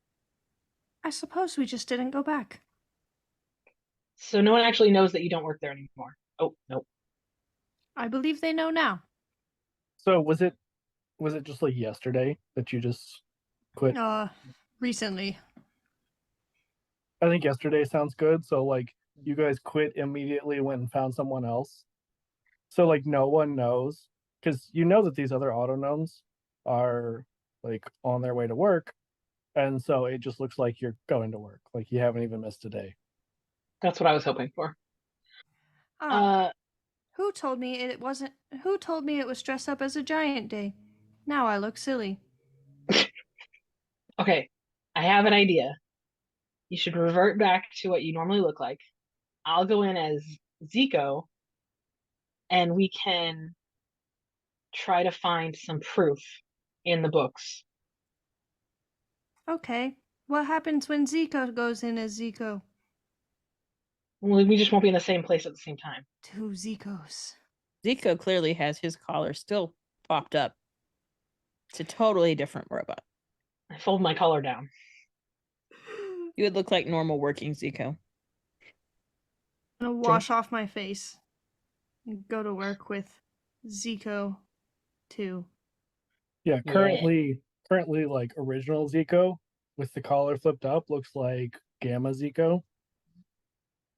I suppose we just didn't go back. So no one actually knows that you don't work there anymore. Oh, no. I believe they know now. So was it just like yesterday that you just quit? Recently. I think yesterday sounds good. So like you guys quit immediately, went and found someone else. So like no one knows because you know that these other autonomes are like on their way to work, and so it just looks like you're going to work. Like you haven't even missed a day. That's what I was hoping for. Ah, who told me it wasn't? Who told me it was dressed up as a giant day? Now I look silly. Okay. I have an idea. You should revert back to what you normally look like. I'll go in as Zico and we can try to find some proof in the books. Okay. What happens when Zico goes in as Zico? We just won't be in the same place at the same time. 2 Zicos. Zico clearly has his collar still popped up. It's a totally different robot. I fold my collar down. You would look like normal working Zico. I'm gonna wash off my face and go to work with Zico 2. Yeah, currently like original Zico with the collar flipped up looks like Gamma Zico.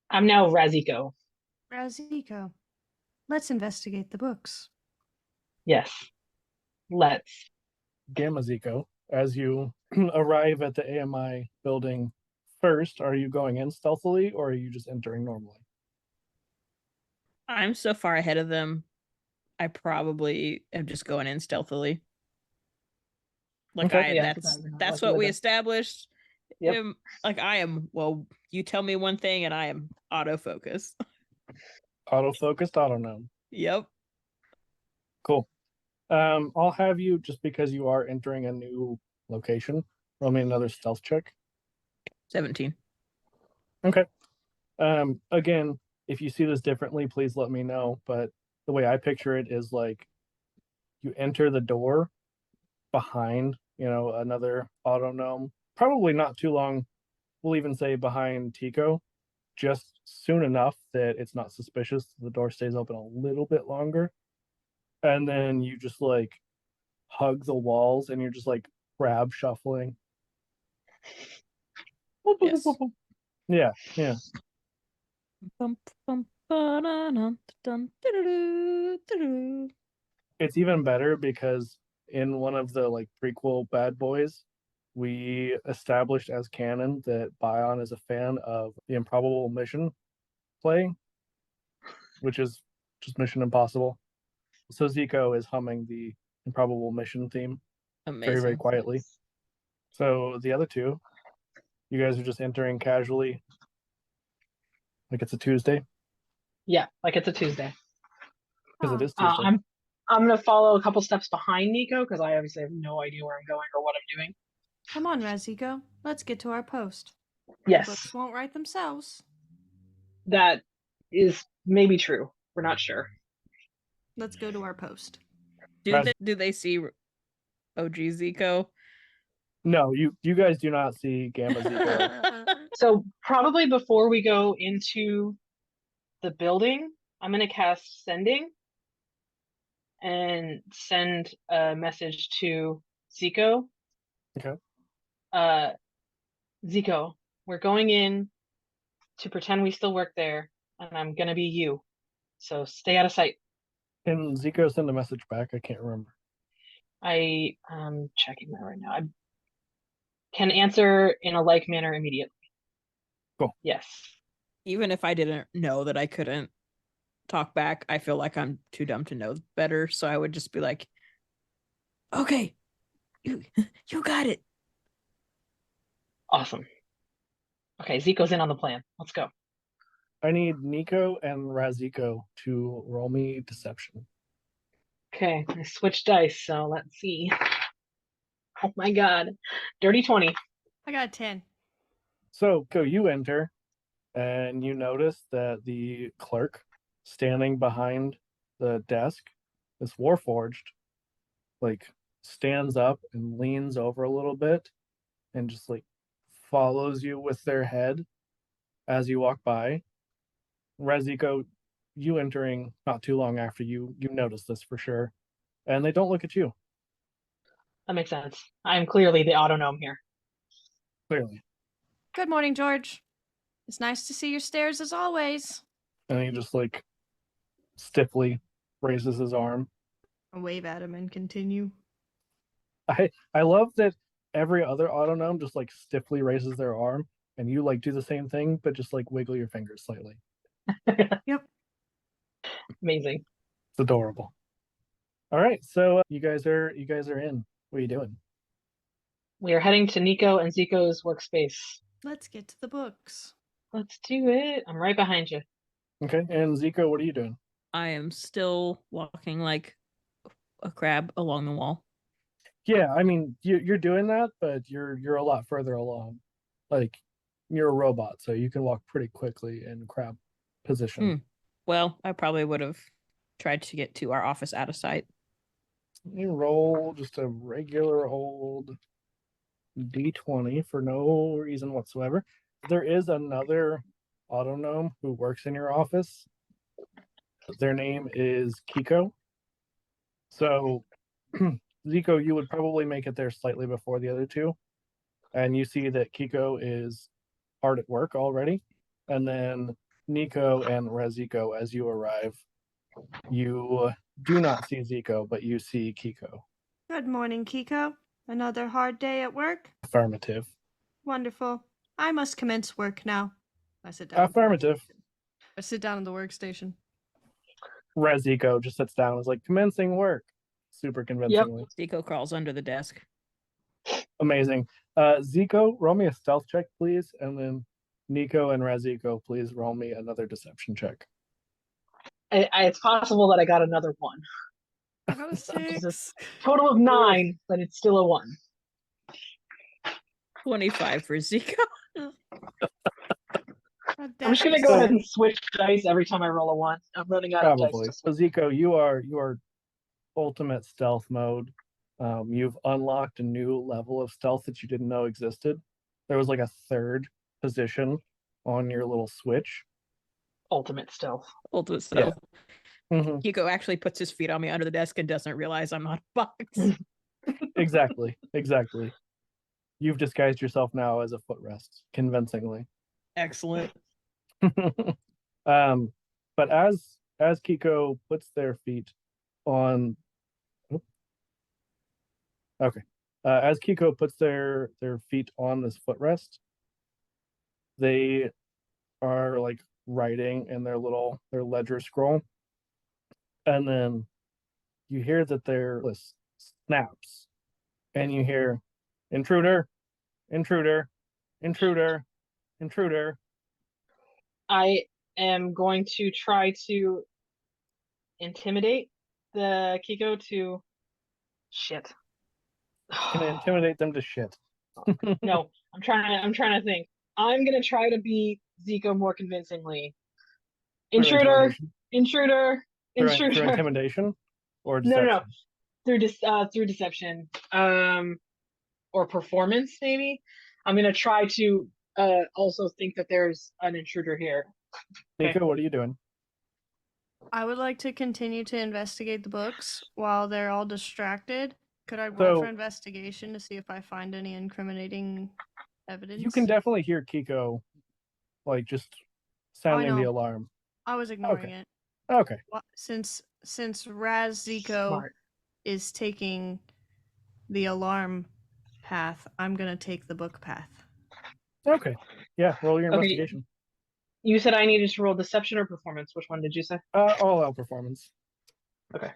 I'm now Raziko. Zico. Let's investigate the books. Yes. Let's. Gamma Zico. As you arrive at the AMI building first, are you going in stealthily or are you just entering normally? I'm so far ahead of them. I probably am just going in stealthily. Like Okay. Yeah, that's what we established. Yep. Like I am. Well, you tell me one thing, and I am autofocus. Auto-focused autonom. Yep. Cool. I'll have you, just because you are entering a new location, roll me another stealth check. 17. Okay. Again, if you see this differently, please let me know. But the way I picture it is like you enter the door behind, another autonome. Probably not too long. We'll even say behind Tico, just soon enough that it's not suspicious. The door stays open a little bit longer. And then you just like hug the walls and you're just like crab shuffling. Yes. Yeah, yeah. Bum, bum, ba-da-dum, dum, doo-doo-doo, doo-doo. It's even better because in one of the like prequel Bad Boys, we established as canon that Bion is a fan of the Improbable Mission play, which is just Mission Impossible. So Zico is humming the Improbable Mission theme Amazing. very, very quietly. So the other two, you guys are just entering casually, like it's a Tuesday, Yeah, like it's a Tuesday. because it is Tuesday. I'm gonna follow a couple steps behind Nico because I obviously have no idea where I'm going or what I'm doing. Come on, Raziko. Let's get to our post. Yes, The books won't write themselves. that is maybe true. We're not sure. Let's go to our post. Do they see OG Zico? No, you guys do not see Gamma Zico. So probably before we go into the building, I'm gonna cast sending and send a message to Zico. Okay. Zico, we're going in to pretend we still work there, and I'm gonna be you. So stay out of sight. Can Zico send a message back? I can't remember. I'm checking that right now. I can answer in a like manner immediately. Cool. Yes. Even if I didn't know that I couldn't talk back, I feel like I'm too dumb to know better. So I would just be like, Okay, you you got it. Awesome. Okay, Zico's in on the plan. Let's go. I need Nico and Raziko to roll me deception. Okay, I switched dice, so let's see. Oh my god. Dirty 20. I got a 10. So, you enter, and you notice that the clerk standing behind the desk, this Warforged, like stands up and leans over a little bit and just like follows you with their head as you walk by. Raziko, you entering not too long after you notice this for sure. And they don't look at you, That makes sense. I'm clearly the autonome here. clearly. Good morning, George. It's nice to see your stairs as always. And he just like stiffly raises his arm. I wave at him and continue. I love that every other autonome just like stiffly raises their arm, and you like do the same thing, but just like wiggle your fingers slightly. Yep. Amazing. It's adorable. All right, so you guys are in. What are you doing? We are heading to Nico and Zico's workspace. Let's get to the books. Let's do it. I'm right behind you. Okay, and Zico, what are you doing? I am still walking like a crab along the wall. Yeah, I mean you're doing that, but you're a lot further along. Like you're a robot, so you can walk pretty quickly in crab position. Well, I probably would have tried to get to our office out of sight. You roll just a regular old D20 for no reason whatsoever. There is another autonome who works in your office. Their name is Kiko. So, Zico, you would probably make it there slightly before the other two. And you see that Kiko is hard at work already. And then Nico and Raziko, as you arrive, you do not see Zico, but you see Kiko. Good morning, Kiko. Another hard day at work? Affirmative. Wonderful. I must commence work now. I sit down. Affirmative. I sit down in the workstation. Raziko just sits down and is like, commencing work. Super convincingly. Zico crawls under the desk. Amazing. Zico, roll me a stealth check, please. And then Nico and Raziko, please roll me another deception check. It's possible that I got another one. I got a Just 6. Total of 9, but it's still a 1. 25 for Zico. I'm just gonna go ahead and switch dice every time I roll a 1. I'm running out of Probably. dice. So Zico, you are ultimate stealth mode. You've unlocked a new level of stealth that you didn't know existed. There was like a third position on your little switch. Ultimate stealth. Ultimate stealth. Mm-hmm. Zico actually puts his feet on me under the desk and doesn't realize I'm not a box. Exactly. You've disguised yourself now as a footrest, convincingly. Excellent. But as Kiko puts their feet on, as Kiko puts their feet on this footrest, they are like writing in their ledger scroll, and then you hear that their list snaps, and you hear intruder, intruder, intruder, intruder. I am going to try to intimidate the Kiko to shit. Can I intimidate them to shit? No, I'm trying to think. I'm gonna try to beat Zico more convincingly. Intruder, intruder, Through intruder. intimidation or deception? No. Through deception. Or performance, maybe. I'm gonna try to also think that there's an intruder here. Nico, what are you doing? I would like to continue to investigate the books while they're all distracted. Could I roll for investigation to see if I find any incriminating evidence? You can definitely hear Kiko, like, just sounding the alarm. I was ignoring it. Okay. Since Raz Zico is taking the alarm path, I'm gonna take the book path. Okay. Yeah, roll your investigation. You said I needed to roll deception or performance. Which one did you say? All out performance. Okay.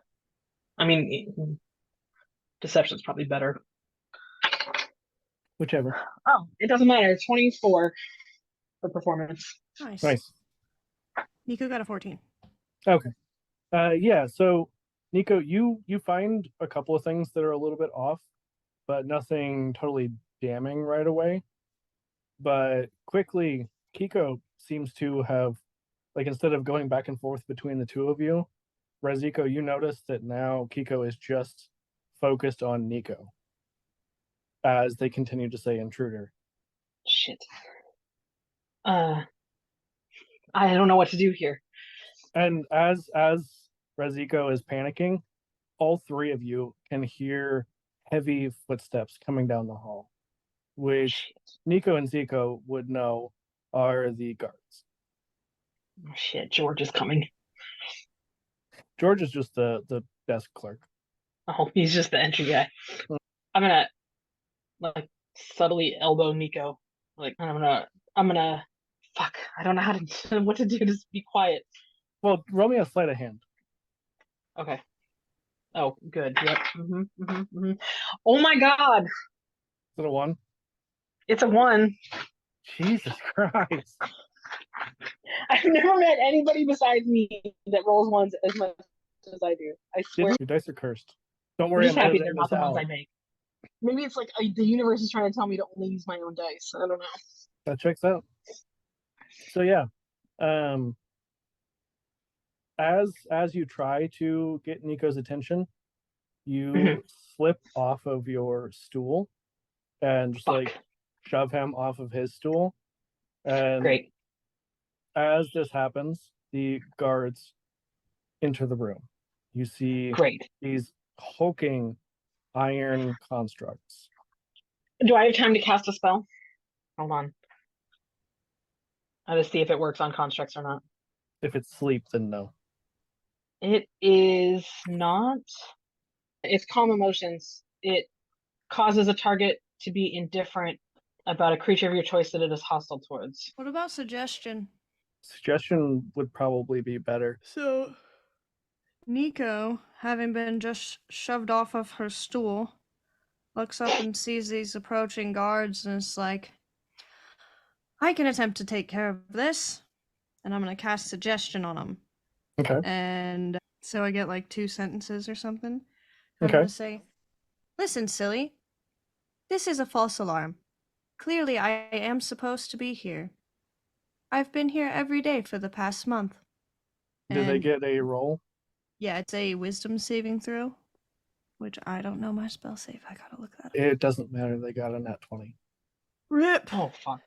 I mean, Deception's probably better. Whichever. Oh, it doesn't matter. 24 for performance. Nice. Nice. Nico got a 14. Okay. Yeah, so Nico, you find a couple of things that are a little bit off, but nothing totally damning right away. But quickly, Kiko seems to have, like, instead of going back and forth between the two of you, Reziko, you notice that now Kiko is just focused on Nico as they continue to say intruder. Shit. I don't know what to do here. And as Reziko is panicking, all three of you can hear heavy footsteps coming down the hall, which Shit. Nico and Zico would know are the guards. Oh, shit, George is coming. George is just the desk clerk. Oh, he's just the entry guy. I'm gonna like subtly elbow Nico. Like I'm gonna fuck. I don't know how to what to do. Just be quiet. Well, roll me a sleight of hand. Okay. Oh, good. Yep. Oh my God, Is it a 1? it's a 1. Jesus Christ. I've never met anybody besides me that rolls ones as much as I do. I swear. Your dice are cursed. Don't I'm worry, just I'm happy editing they're not this the ones out. I make. Maybe it's like the universe is trying to tell me to only use my own dice. I don't know. That checks out. So yeah, as you try to get Nico's attention, you Mhm. slip off of your stool and just Fuck. like shove him off of his stool. And Great. as this happens, the guards enter the room. You see Great. these hulking iron constructs. Do I have time to cast a spell? Hold on. I'll just see if it works on constructs or not. If it's sleep, then no. It is not. It's calm emotions. It causes a target to be indifferent about a creature of your choice that it is hostile towards. What about suggestion? Suggestion would probably be better. So, Nico, having been just shoved off of her stool, looks up and sees these approaching guards and is like, I can attempt to take care of this. And I'm going to cast suggestion on them. Okay. And so I get like 2 sentences or something. I'm Okay. going to say, listen, silly. This is a false alarm. Clearly, I am supposed to be here. I've been here every day for the past month. Do they And get a roll? yeah, it's a wisdom saving throw, which I don't know my spell save. I gotta look that up. It doesn't matter. They got a nat 20. Rip! Oh, fuck.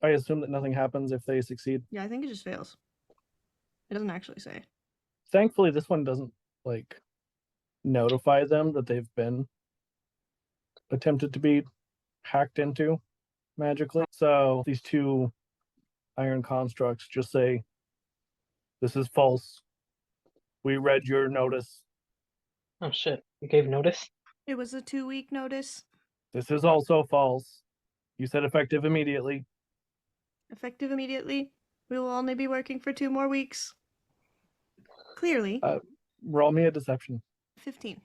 I assume that nothing happens if they succeed. Yeah, I think it just fails. It doesn't actually say. Thankfully, this one doesn't like notify them that they've been attempted to be hacked into magically. So these 2 iron constructs just say, "This is false. We read your notice. Oh, shit. You gave notice? It was a 2-week notice. This is also false. You said effective immediately." Effective immediately. We will only be working for 2 more weeks. Clearly. Roll me a deception. 15.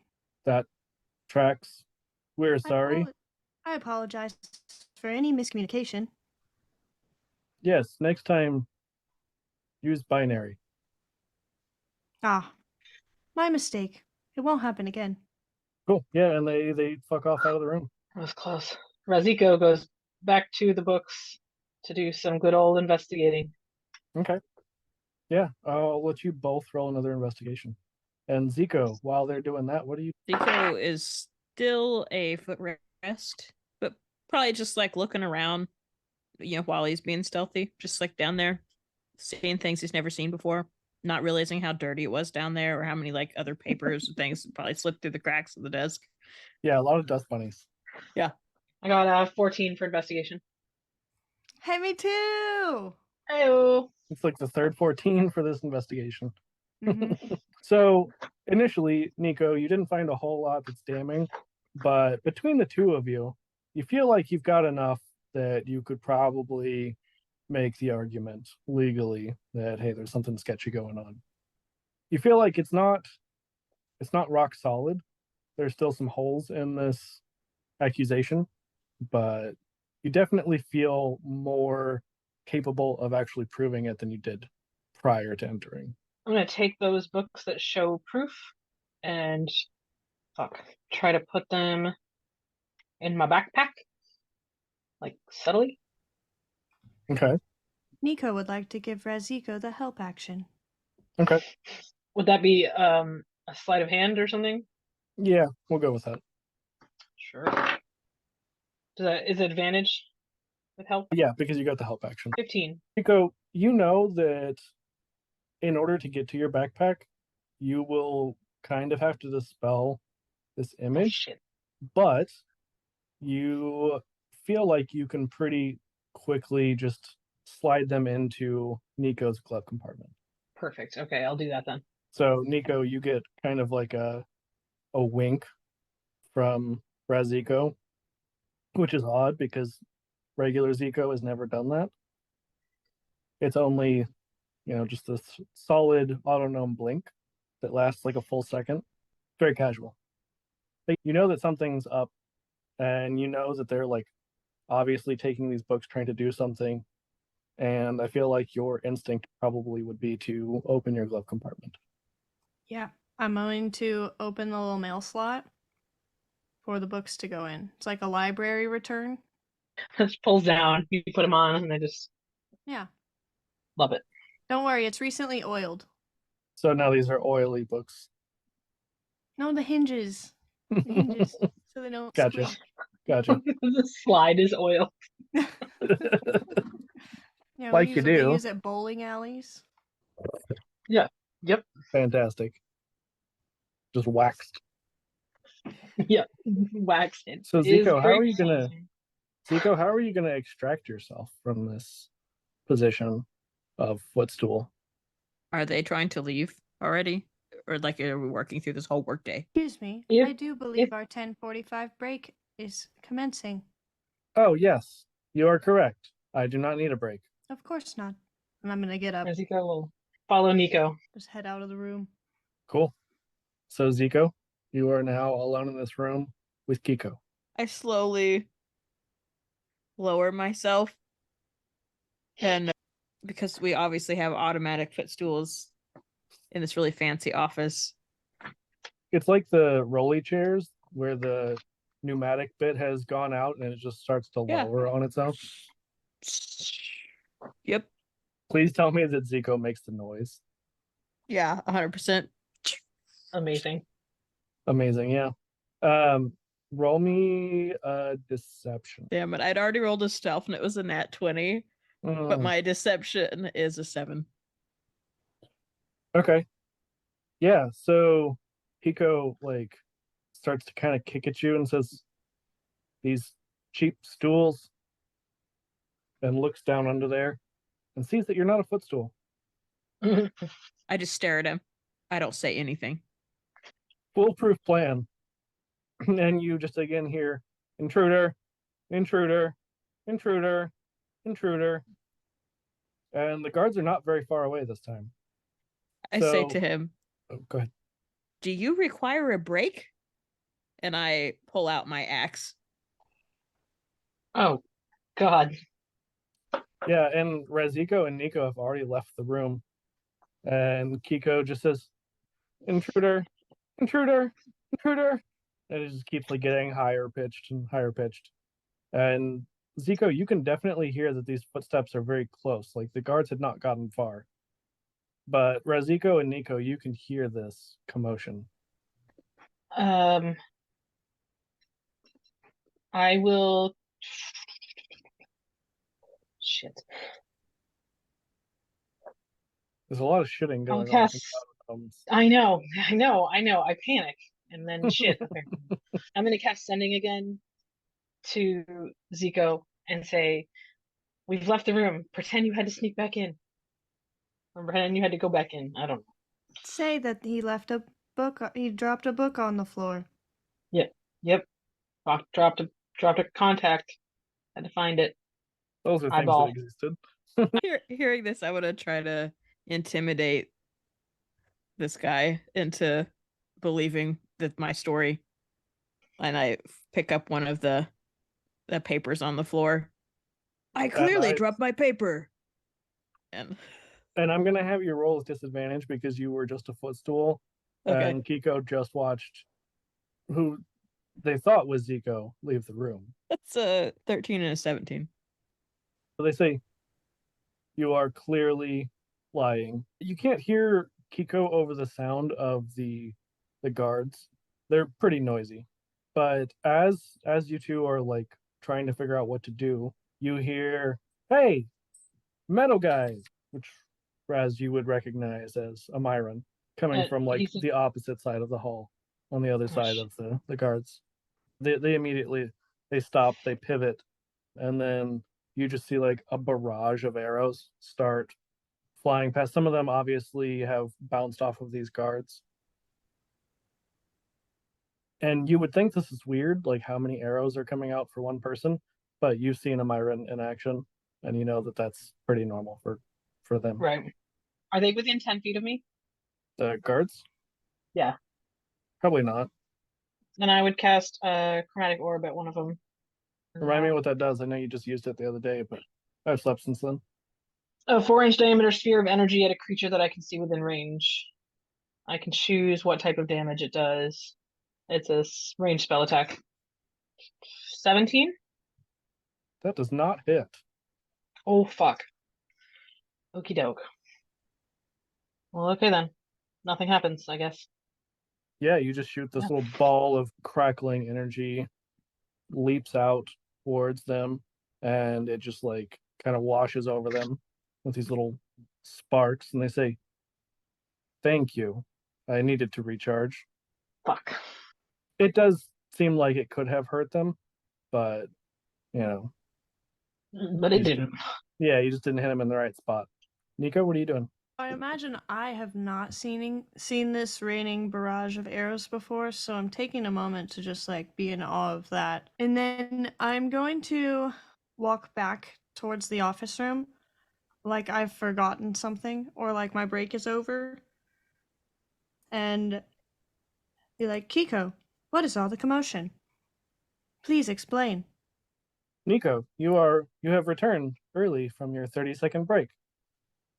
That tracks. We're sorry. I apologize for any miscommunication. Yes, next time use binary. Ah, my mistake. It won't happen again. Cool. Yeah, and they fuck off out of the room. That was close. Raziko goes back to the books to do some good old investigating. Okay. Yeah, I'll let you both roll another investigation. And Zico, while they're doing that, what do you? Zico is still a footrest, but probably just like looking around, while he's being stealthy, just like down there, seeing things he's never seen before, not realizing how dirty it was down there or how many like other papers and things probably slipped through the cracks of the desk. Yeah, a lot of dust bunnies. I got 14 for investigation. Hey, me too! Heyo. It's like the third 14 for this investigation. Mhm. So initially, Nico, you didn't find a whole lot that's damning, but between the two of you, you feel like you've got enough that you could probably make the argument legally that, hey, there's something sketchy going on. You feel like it's not rock solid, there's still some holes in this accusation, but you definitely feel more capable of actually proving it than you did prior to entering. I'm gonna take those books that show proof and try to put them in my backpack, like subtly. Okay. Nico would like to give Raziko the help action. Okay. Would that be a sleight of hand or something? Yeah, we'll go with that. Sure. Is it advantage with help? Yeah, because you got the help action. 15. Nico, you know that in order to get to your backpack, you will kind of have to dispel this Oh, image, shit. but you feel like you can pretty quickly just slide them into Nico's glove compartment. Perfect. Okay, I'll do that then. So Nico, you get kind of like a wink from Raziko, which is odd because regular Zico has never done that. It's only, just this solid autonome blink that lasts like a full second. Very casual. But you know that something's up, and you know that they're like obviously taking these books trying to do something. And I feel like your instinct probably would be to open your glove compartment. Yeah, I'm going to open the little mail slot for the books to go in. It's like a library return. Just pulls down, you put them on, and I just Yeah. love it. Don't worry, it's recently oiled. So now these are oily books. No, the hinges. The hinges. So they don't Gotcha. squeak. Gotcha. The slide is oil. Yeah, Like we you use what they do. use at bowling alleys. Yep. Fantastic. Just waxed. Yep. Waxed it. So Is Zico, how very are you gonna pleasing. Zico, how are you gonna extract yourself from this position of footstool? Are they trying to leave already? Or like are we working through this whole workday? Excuse me. If- I do believe our 10:45 break is commencing. Oh yes, you are correct. I do not need a break. Of course not. And I'm gonna get up. Zico will follow Nico. Just head out of the room. Cool. So Zico, you are now alone in this room with Kiko. I slowly lower myself. And because we obviously have automatic footstools in this really fancy office. It's like the rolly chairs where the pneumatic bit has gone out and it just starts to Yeah. lower on its own. Yep. Please tell me that Zico makes the noise. Yeah, 100%. Amazing. Amazing, yeah. Roll me a deception. Damn it. I'd already rolled a stealth and it was a nat 20, but my deception is a 7. Okay. Yeah, so Pico like starts to kind of kick at you and says, "These cheap stools," and looks down under there and sees that you're not a footstool. I just stare at him. I don't say anything. Foolproof plan. And you just again hear intruder, intruder, intruder, intruder. And the guards are not very far away this time. I say to him, Oh, go ahead. "Do you require a break?" And I pull out my axe. Oh, God. Yeah, and Raziko and Nico have already left the room. And Kiko just says, intruder, intruder, intruder. And it just keeps like getting higher pitched and higher pitched. And Zico, you can definitely hear that these footsteps are very close. Like the guards had not gotten far. But Raziko and Nico, you can hear this commotion. I will. Shit. There's a lot of shitting I'll going on. cast. I know. I panic. And then shit. Okay. I'm gonna cast sending again to Zico and say, "We've left the room. Pretend you had to sneak back in. Or pretend you had to go back in. I don't know." Say that he left a book. He dropped a book on the floor. Yep. Dropped a contact. Had to find it. Those are things Eyeball. that existed. Hearing this, I want to try to intimidate this guy into believing that my story And I pick up one of the papers on the floor. I clearly I- dropped my paper. And I'm gonna have you roll with disadvantage because you were just a footstool, okay. and Kiko just watched who they thought was Zico leave the room. That's a 13 and a 17. So they say you are clearly lying. You can't hear Kiko over the sound of the guards. They're pretty noisy. But as you two are like trying to figure out what to do, you hear, "Hey, metal guys," which Raz you would recognize as a Myron, coming from like he's- the opposite side of the hall, on the other side of the guards. They immediately they stop, they pivot, and then you just see like a barrage of arrows start flying past. Some of them obviously have bounced off of these guards. And you would think this is weird, like how many arrows are coming out for one person, but you've seen a Myron in action, and you know that that's pretty normal for them. Right. Are they within 10 feet of me? The guards? Yeah. Probably not. Then I would cast a chromatic orb at one of them. Remind me what that does. I know you just used it the other day, but I've slept since then. A 4-inch diameter sphere of energy at a creature that I can see within range. I can choose what type of damage it does. It's a range spell attack. 17? That does not hit. Oh, fuck. Okie doke. Well, okay then. Nothing happens, I guess. Yeah, you just shoot this Yeah. little ball of crackling energy, leaps out towards them, and it just like kind of washes over them with these little sparks, and they say, "Thank you. I needed to recharge." Fuck. It does seem like it could have hurt them, but you know, But it didn't. yeah, you just didn't hit him in the right spot. Nico, what are you doing? I imagine I have not seen this raining barrage of arrows before, so I'm taking a moment to just like be in awe of that. And then I'm going to walk back towards the office room like I've forgotten something or like my break is over. And be like, "Kiko, what is all the commotion? Please explain." Nico, you have returned early from your 30-second break.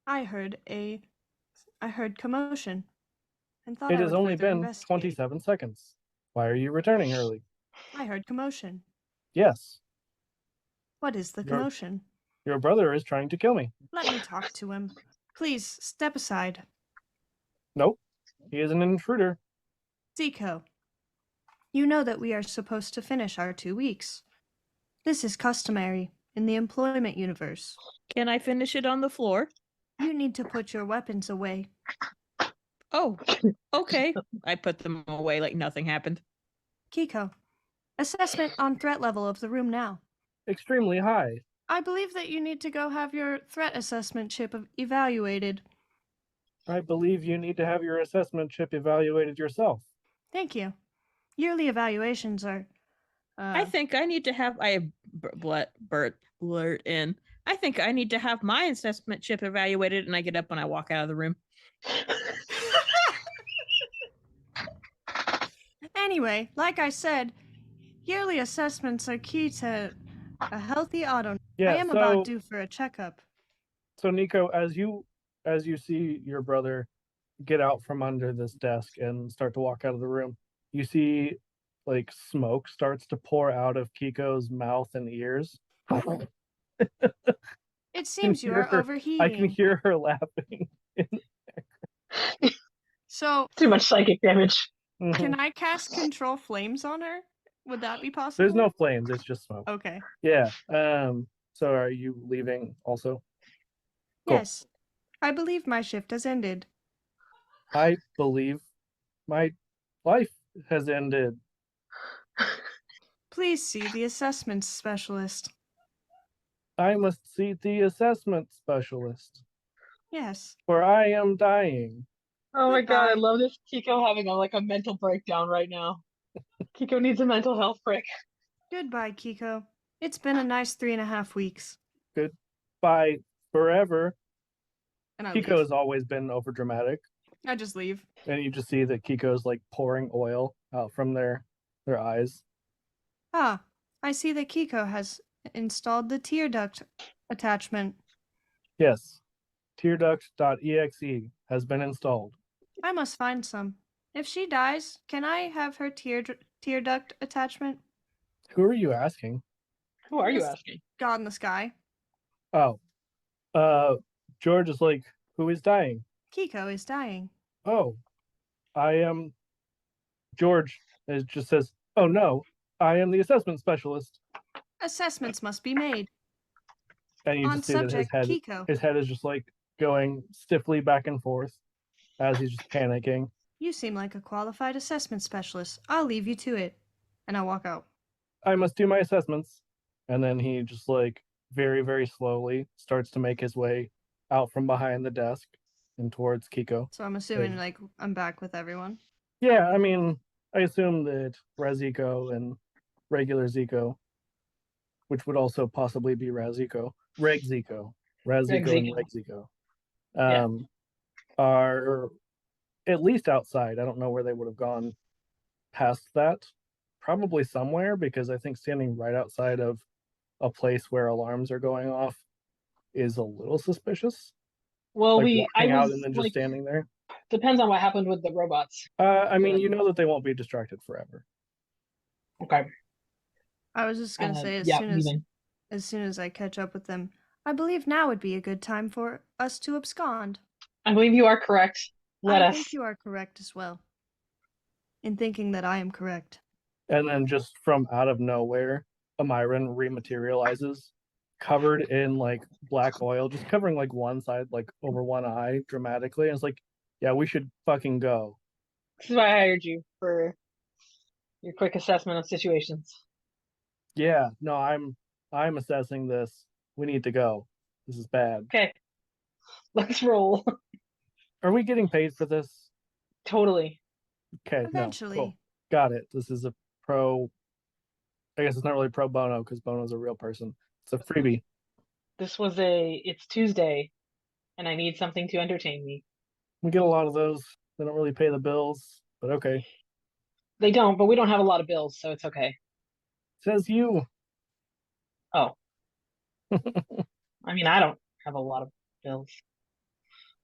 I heard commotion and thought It I has would only further been investigate. 27 seconds. Why are you returning early? I heard commotion. Yes, What is the Your- commotion? your brother is trying to kill me. Let me talk to him. Please step aside. Nope, he is an intruder. Zico, you know that we are supposed to finish our 2 weeks. This is customary in the employment universe. Can I finish it on the floor? You need to put your weapons away. Oh, okay. I put them away like nothing happened. Kiko, assessment on threat level of the room now. Extremely high. I believe that you need to go have your threat assessment chip evaluated. I believe you need to have your assessment chip evaluated yourself. Thank you. Yearly evaluations are. I think I need to have. I blurt in. I think I need to have my assessment chip evaluated, and I get up and I walk out of the room. Anyway, like I said, yearly assessments are key to a healthy auto. Yeah, I am about due for a checkup. So Nico, as you see your brother get out from under this desk and start to walk out of the room, you see like smoke starts to pour out of Kiko's mouth and ears. It seems you are I overheating. can hear her laughing. So, Too much psychic damage. can I cast control flames on her? Would that be possible? There's no flames, it's just smoke. Okay. Yeah. So are you leaving also? Cool. Yes. I believe my shift has ended. I believe my life has ended. Please see the assessment specialist. I must see the assessment specialist, Yes. for I am dying. Oh my god, I Goodbye. love this Kiko having a mental breakdown right now. Kiko needs a mental health break. Goodbye, Kiko. It's been a nice 3.5 weeks. Goodbye forever. And I Kiko leave. has always been overdramatic, I just leave. and you just see that Kiko's like pouring oil out from their eyes. Ah, I see that Kiko has installed the tear duct attachment. Yes, tearduct.exe has been installed. I must find some. If she dies, can I have her tear duct attachment? Who are you asking? Who are you This asking? God in the sky. Oh, uh, George is like, who is dying? Kiko is dying. Oh, I am. George just says, oh no, I am the assessment specialist. Assessments must be made. And you On just see that subject, Kiko. his head is just like going stiffly back and forth as he's just panicking. You seem like a qualified assessment specialist. I'll leave you to it. And I walk out. I must do my assessments. And then he just like very, very slowly starts to make his way out from behind the desk and towards Kiko. So I'm assuming Hey. like I'm back with everyone. Yeah, I mean, I assume that Raziko and regular Zico, which would also possibly be Raziko, Regzico, Raziko and Regzico. Regzico, are at least outside. I don't know where they would have gone past that. Probably somewhere, because I think standing right outside of a place where alarms are going off is a little suspicious. Well, Like I walking out was and then like, just standing there. depends on what happened with the robots. I mean, you know that they won't be distracted forever. Okay. I was just gonna say yeah, as soon as I catch up with them, I believe now would be a good time for us to abscond. I believe you are correct. I think you are correct as well. In thinking that I am correct. And then just from out of nowhere, Amiran rematerializes, covered in like black oil, just covering like one side, like over one eye dramatically. And it's like, yeah, we should fucking go. This is why I hired you, for your quick assessment of situations. Yeah, no, I'm assessing this. We need to go. This is bad. Okay. Let's roll. Are we getting paid for this? Totally. Okay, Eventually. no, cool. Got it. This is a pro. I guess it's not really pro bono because Bono's a real person. It's a freebie. It's Tuesday, and I need something to entertain me. We get a lot of those. They don't really pay the bills, but okay. They don't, but we don't have a lot of bills, so it's okay. Says you. Oh. I mean, I don't have a lot of bills.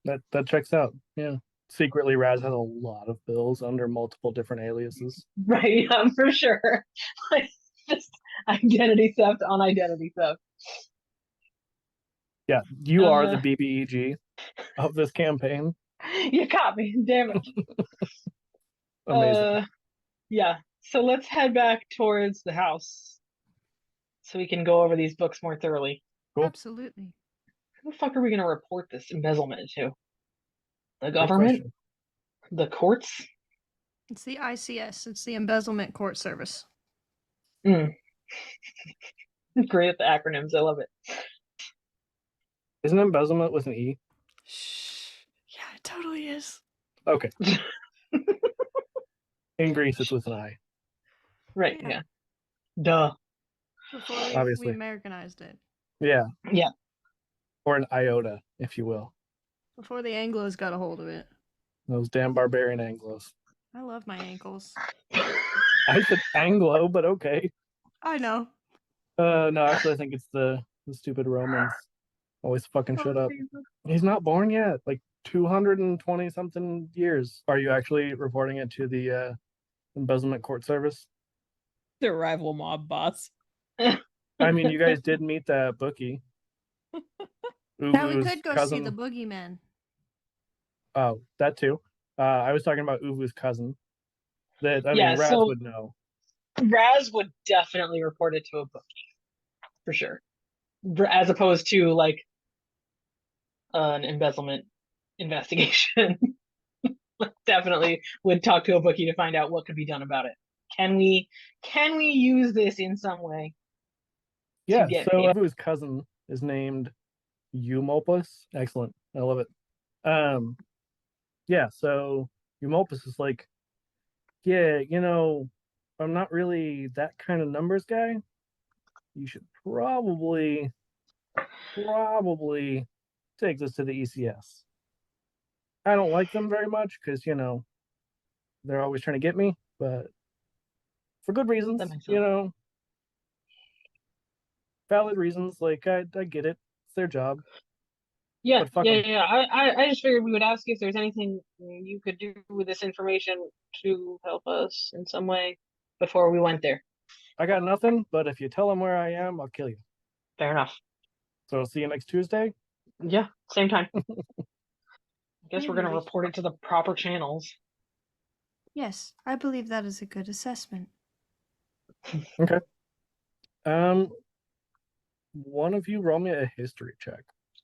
That checks out. Yeah. Secretly, Raz has a lot of bills under multiple different aliases. Right, yeah, for sure. Like, just identity theft on identity theft. Yeah, you are the BBEG of this campaign. You caught me, damn it. Amazing. Yeah, so let's head back towards the house so we can go over these books more thoroughly. Cool. Absolutely. Who the fuck are we going to report this embezzlement to? The Great government? question. The courts? It's the ICS. It's the Embezzlement Court Service. Mm. Great at the acronyms. I love it. Isn't embezzlement with an E? Shh. Yeah, it totally is. Okay. In Greece, it's with an I. Right, Yeah. yeah. Duh. Before Obviously. we Americanized it. Yeah. Yeah. Or an iota, if you will. Before the Anglos got a hold of it. Those damn barbarian Anglos. I love my ankles. I said Anglo, but okay. I know. No, actually, I think it's the stupid Romans. Always fucking shut up. He's not born yet. Like 220 something years. Are you actually reporting it to the embezzlement court service? The rival mob boss. I mean, you guys did meet that bookie. Now we Uvu's could go cousin. see the boogeyman. Oh, that too. I was talking about Uvu's cousin. That I Yeah, mean, Raz so- would know. Raz would definitely report it to a bookie. For sure. As opposed to, like, an embezzlement investigation. Definitely would talk to a bookie to find out what could be done about it. Can we use this in some way? Yeah, get so paid? Uvu's cousin is named Eumolpus. Excellent. I love it. Yeah, so Eumolpus is like, yeah, you know, I'm not really that kind of numbers guy. You should probably take this to the ECS. I don't like them very much because, you know, they're always trying to get me, but for good reasons, That makes you sense. know, valid reasons. Like I get it. It's their job. Yeah, But fuck yeah, 'em. yeah. I just figured we would ask you if there's anything you could do with this information to help us in some way before we went there. I got nothing, but if you tell them where I am, I'll kill you. Fair enough. So I'll see you next Tuesday. Yeah, same time. I guess we're Maybe gonna we- report it to the proper channels. Yes, I believe that is a good assessment. One of you roll me a history check.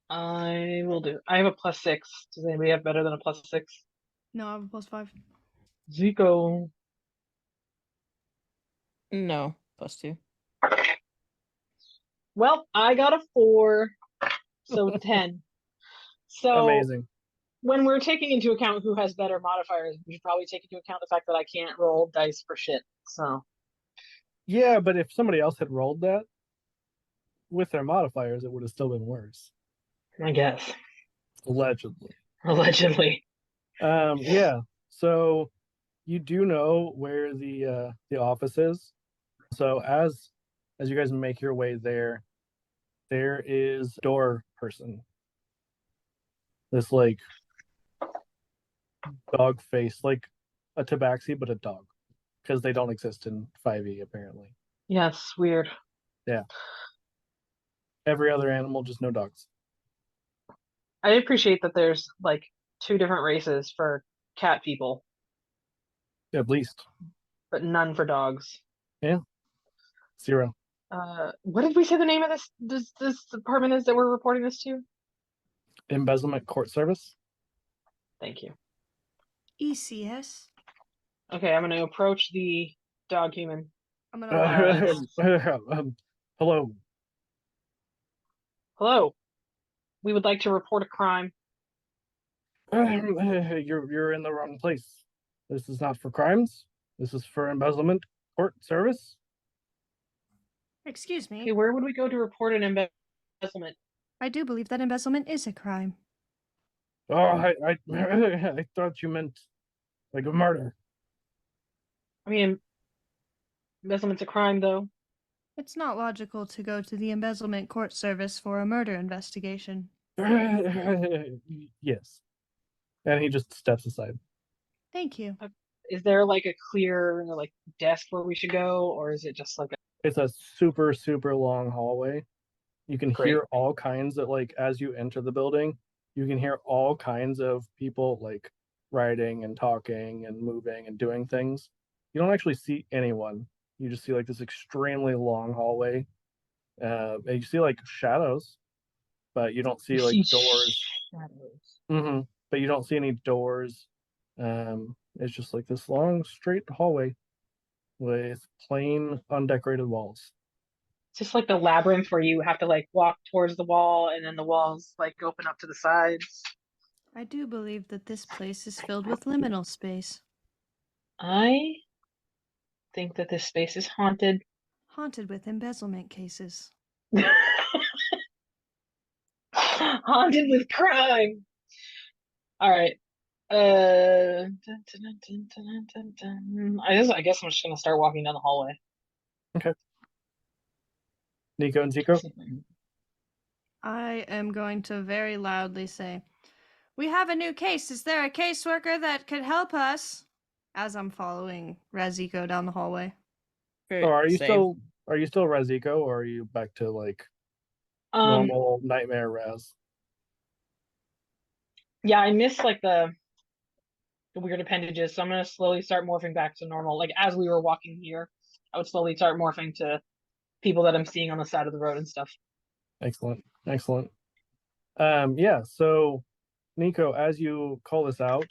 I will do. I have a +6. Does anybody have better than a +6? No, I have a +5. Zico. No, +2. Well, I got a 4, so 10. So Amazing. when we're taking into account who has better modifiers, we should probably take into account the fact that I can't roll dice for shit. So Yeah, but if somebody else had rolled that with their modifiers, it would have still been worse. I guess. Allegedly. Allegedly. Yeah. So you do know where the office is. So as you guys make your way there, there is a door person. This like dog face, like a tabaxi, but a dog. Because they don't exist in 5e apparently. Yes, weird. Every other animal, just no dogs. I appreciate that there's like 2 different races for cat people, At least. but none for dogs. 0. What did we say the name of this department is that we're reporting this to? Embezzlement court service. Thank you. ECS. Okay, I'm gonna approach the dog human. I'm gonna roll Hello. Hello. We would like to report a crime. You're in the wrong place. This is not for crimes. This is for embezzlement court service. Excuse me. Okay, where would we go to report an embezzlement? I do believe that embezzlement is a crime. Oh, I thought you meant like a murder. I mean, embezzlement's a crime, though. It's not logical to go to the embezzlement court service for a murder investigation. Yes. And he just steps aside. Thank you. Is there like a clear like desk where we should go, or is it just like a It's a super, super long hallway. You can Great. hear all kinds of like as you enter the building, you can hear all kinds of people like writing and talking and moving and doing things. You don't actually see anyone. You just see like this extremely long hallway. And you see like shadows, but you don't see you like see doors. shadows? But you don't see any doors. It's just like this long straight hallway with plain undecorated walls. It's just like the labyrinth where you have to like walk towards the wall and then the walls like open up to the sides. I do believe that this place is filled with liminal space. I think that this space is haunted. Haunted with embezzlement cases. Haunted with crime. All right. I guess I'm just gonna start walking down the hallway. Nico and Zico. I am going to very loudly say, "We have a new case. Is there a caseworker that could help us?" As I'm following Raziko down the hallway. Or are you Save. still Raziko, or are you back to like Um, normal nightmare Raz? yeah, I miss like the weird appendages, so I'm gonna slowly start morphing back to normal. Like as we were walking here, I would slowly start morphing to people that I'm seeing on the side of the road and stuff. Excellent. Yeah, so Nico, as you call this out,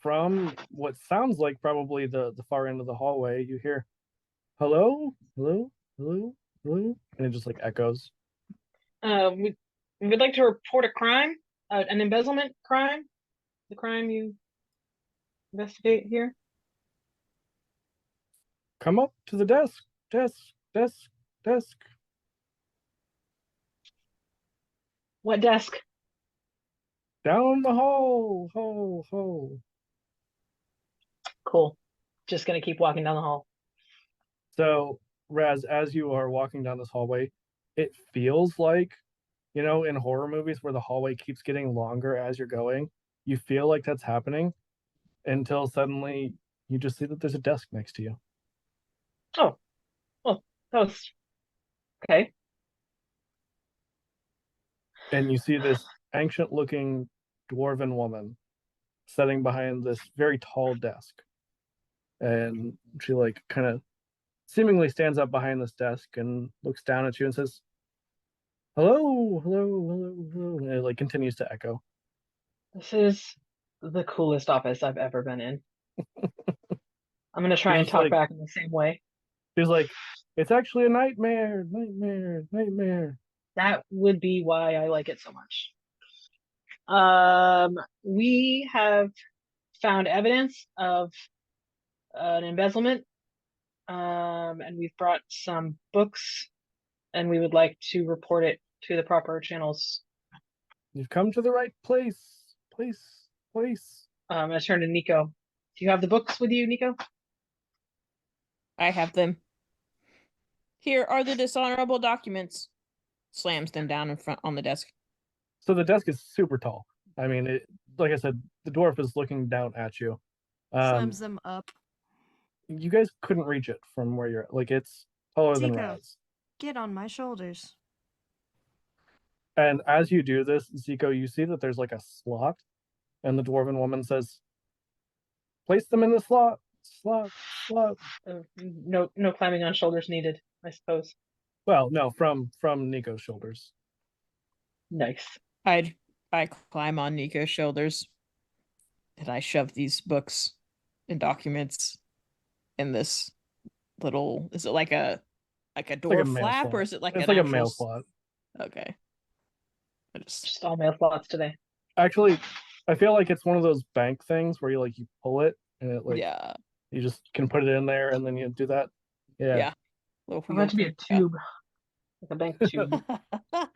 from what sounds like probably the far end of the hallway, you hear hello, hello, hello, hello, and it just like echoes. We'd like to report a crime, an embezzlement crime, the crime you investigate here. Come up to the desk, desk. What desk? Down the hall, ho. Cool. Just gonna keep walking down the hall. So, Raz, as you are walking down this hallway, it feels like, in horror movies where the hallway keeps getting longer as you're going, you feel like that's happening until suddenly you just see that there's a desk next to you. Oh, well, that was okay. And you see this ancient looking dwarven woman sitting behind this very tall desk. And she like kind of seemingly stands up behind this desk and looks down at you and says, "Hello, hello, hello, hello." And it like continues to echo. This is the coolest office I've ever been in. I'm gonna try and She's talk like, back in the same way. she's like, "It's actually a nightmare, nightmare, nightmare." That would be why I like it so much. We have found evidence of an embezzlement, and we've brought some books, and we would like to report it to the proper channels. You've come to the right place, place. I turn to Nico. Do you have the books with you, Nico? I have them. Here are the dishonorable documents. Slams them down in front on the desk. So the desk is super tall. I mean, like I said, the dwarf is looking down at you. Slams them up. You guys couldn't reach it from where you're like it's taller than Zico. Raz. Get on my shoulders. And as you do this, Zico, you see that there's like a slot, and the dwarven woman says, "Place them in the slot, slot, slot." No climbing on shoulders needed, I suppose. Well, no, from Nico's shoulders. Nice. I climb on Nico's shoulders, and I shove these books and documents in this little. Is it like a door like a mail flap, slot. or is it like It's an like a actual mail slot. Okay. I just Just all mail slots today. Actually, I feel like it's one of those bank things where you pull it and it like yeah. you just can put it in there and then you do that. Yeah. Yeah. Little I want it to be a wheel thing. tube, like a bank tube.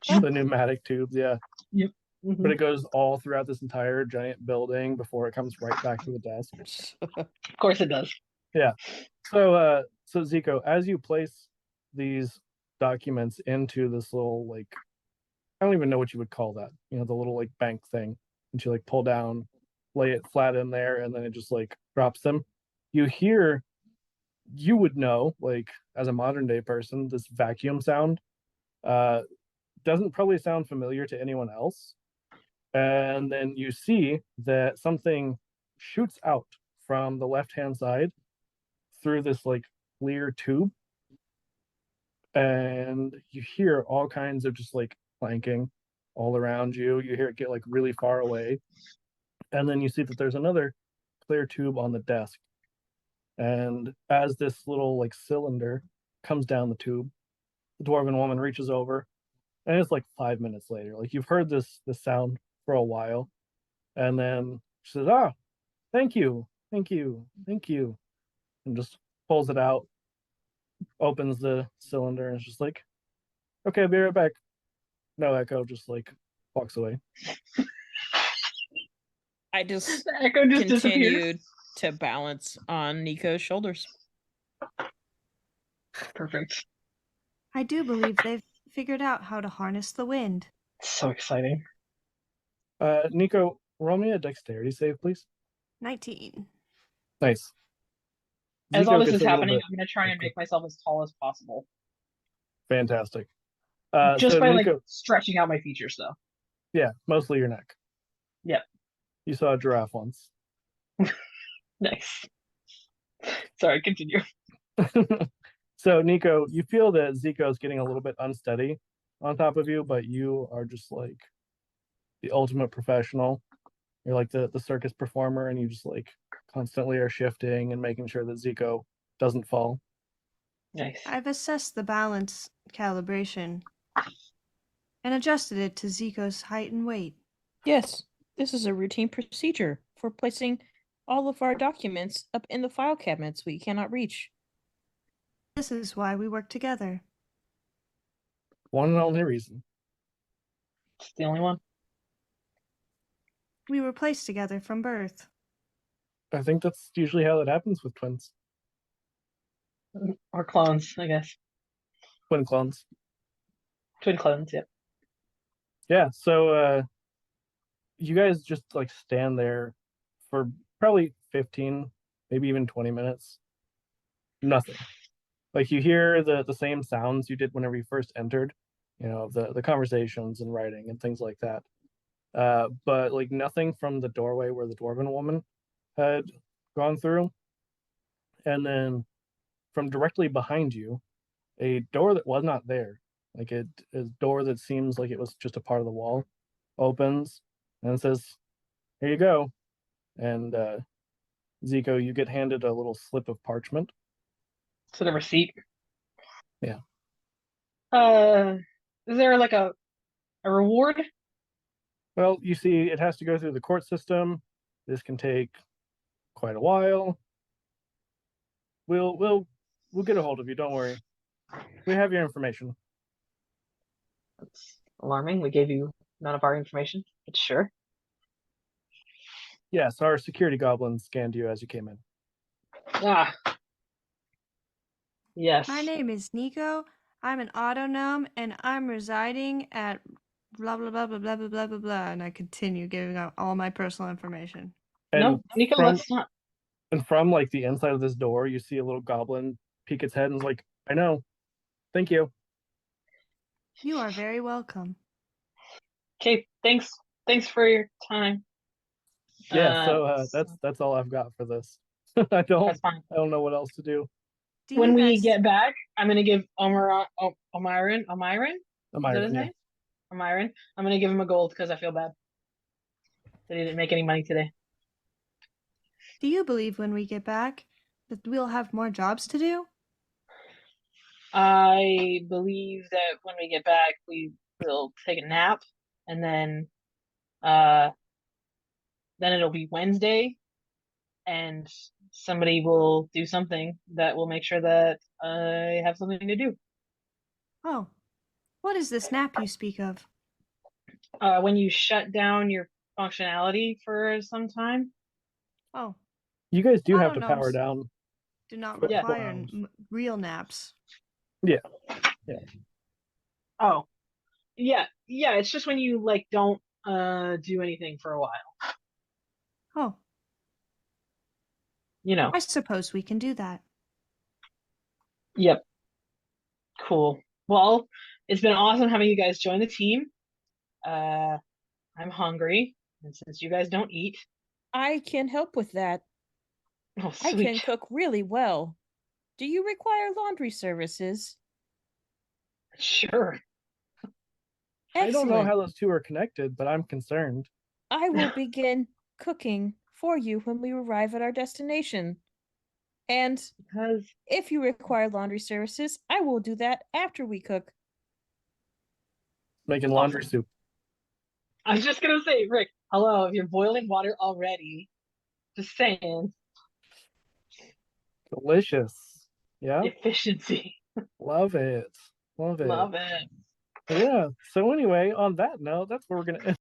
The pneumatic tubes, yeah. Yep. But it goes all throughout this entire giant building before it comes right back to the desk. Of course it does. Yeah. So Zico, as you place these documents into this little like I don't even know what you would call that. The little like bank thing. And you like pull down, lay it flat in there, and then it just like drops them. You would know, like as a modern day person, this vacuum sound doesn't probably sound familiar to anyone else. And then you see that something shoots out from the left hand side through this like clear tube. And you hear all kinds of just like clanking all around you. You hear it get like really far away. And then you see that there's another clear tube on the desk. And as this little like cylinder comes down the tube, the dwarven woman reaches over, and it's like 5 minutes later. Like you've heard this sound for a while, and then she says, "Ah, thank you, thank you, thank you," and just pulls it out, opens the cylinder, and it's just like, "Okay, I'll be right back." No echo, just like walks away. I just The echo just disappears. continued to balance on Nico's shoulders. Perfect. I do believe they've figured out how to harness the wind. So exciting. Nico, roll me a dexterity save, please. 19. Nice. As Zico all this gets is a little happening, bit- I'm gonna try and make myself as tall as possible. Fantastic. Just so by Nico, like stretching out my features, though. yeah, mostly your neck. Yep. You saw a giraffe once. Nice. Sorry, continue. So Nico, you feel that Zico is getting a little bit unsteady on top of you, but you are just like the ultimate professional. You're like the circus performer, and you just like constantly are shifting and making sure that Zico doesn't fall. Nice. I've assessed the balance calibration and adjusted it to Zico's height and weight. Yes, this is a routine procedure for placing all of our documents up in the file cabinets we cannot reach. This is why we work together. One and only reason. It's the only one. We were placed together from birth. I think that's usually how that happens with twins. Or clones, I guess. Twin clones. Twin clones, yeah. Yeah, so you guys just like stand there for probably 15, maybe even 20 minutes. Nothing. Like you hear the same sounds you did whenever you first entered, the conversations and writing and things like that. But like nothing from the doorway where the dwarven woman had gone through. And then from directly behind you, a door that was not there, like a door that seems like it was just a part of the wall, opens and says, "Here you go." And Zico, you get handed a little slip of parchment. So the receipt. Yeah. Is there like a reward? Well, you see, it has to go through the court system. This can take quite a while. We'll get a hold of you. Don't worry. We have your information. That's alarming. We gave you none of our information, but sure. Yes, our security goblin scanned you as you came in. Ah. Yes. My name is Nico. I'm an auto gnome, and I'm residing at blah blah blah blah blah blah blah blah blah. And I continue giving out all my personal information. And No, Nico, from let's not. and from like the inside of this door, you see a little goblin peek its head and is like, "I know. Thank you." You are very welcome. Okay, thanks. Thanks for your time. Yeah, so that's all I've got for this. I don't That's fine. know what else to do. Do When you we guys get back, I'm gonna give Omiron. Is that his Yeah. name? Omiron. I'm gonna give him a gold because I feel bad that he didn't make any money today. do you believe when we get back that we'll have more jobs to do? I believe that when we get back, we will take a nap, and then it'll be Wednesday, and somebody will do something that will make sure that I have something to do. Oh, what is this nap you speak of? When you shut down your functionality for some time. Oh, You guys do have auto to power gnomes down. do not 24 require hours. real naps. Yeah. Oh, yeah, it's just when you like don't do anything for a while. Oh, You know. I suppose we can do that. Yep. Cool. Well, it's been awesome having you guys join the team. I'm hungry, and since you guys don't eat, I can help with that. oh I can sweet. cook really well. Do you require laundry services? Sure. I don't know Excellent. how those two are connected, but I'm concerned. I will begin cooking for you when we arrive at our destination. And Because if you require laundry services, I will do that after we cook. Making laundry Awesome. soup. I was just gonna say, Rick, hello, if you're boiling water already, just saying, Delicious. Yeah. efficiency. Love it. Love it. Love it. Yeah. So anyway, on that note, that's where we're gonna end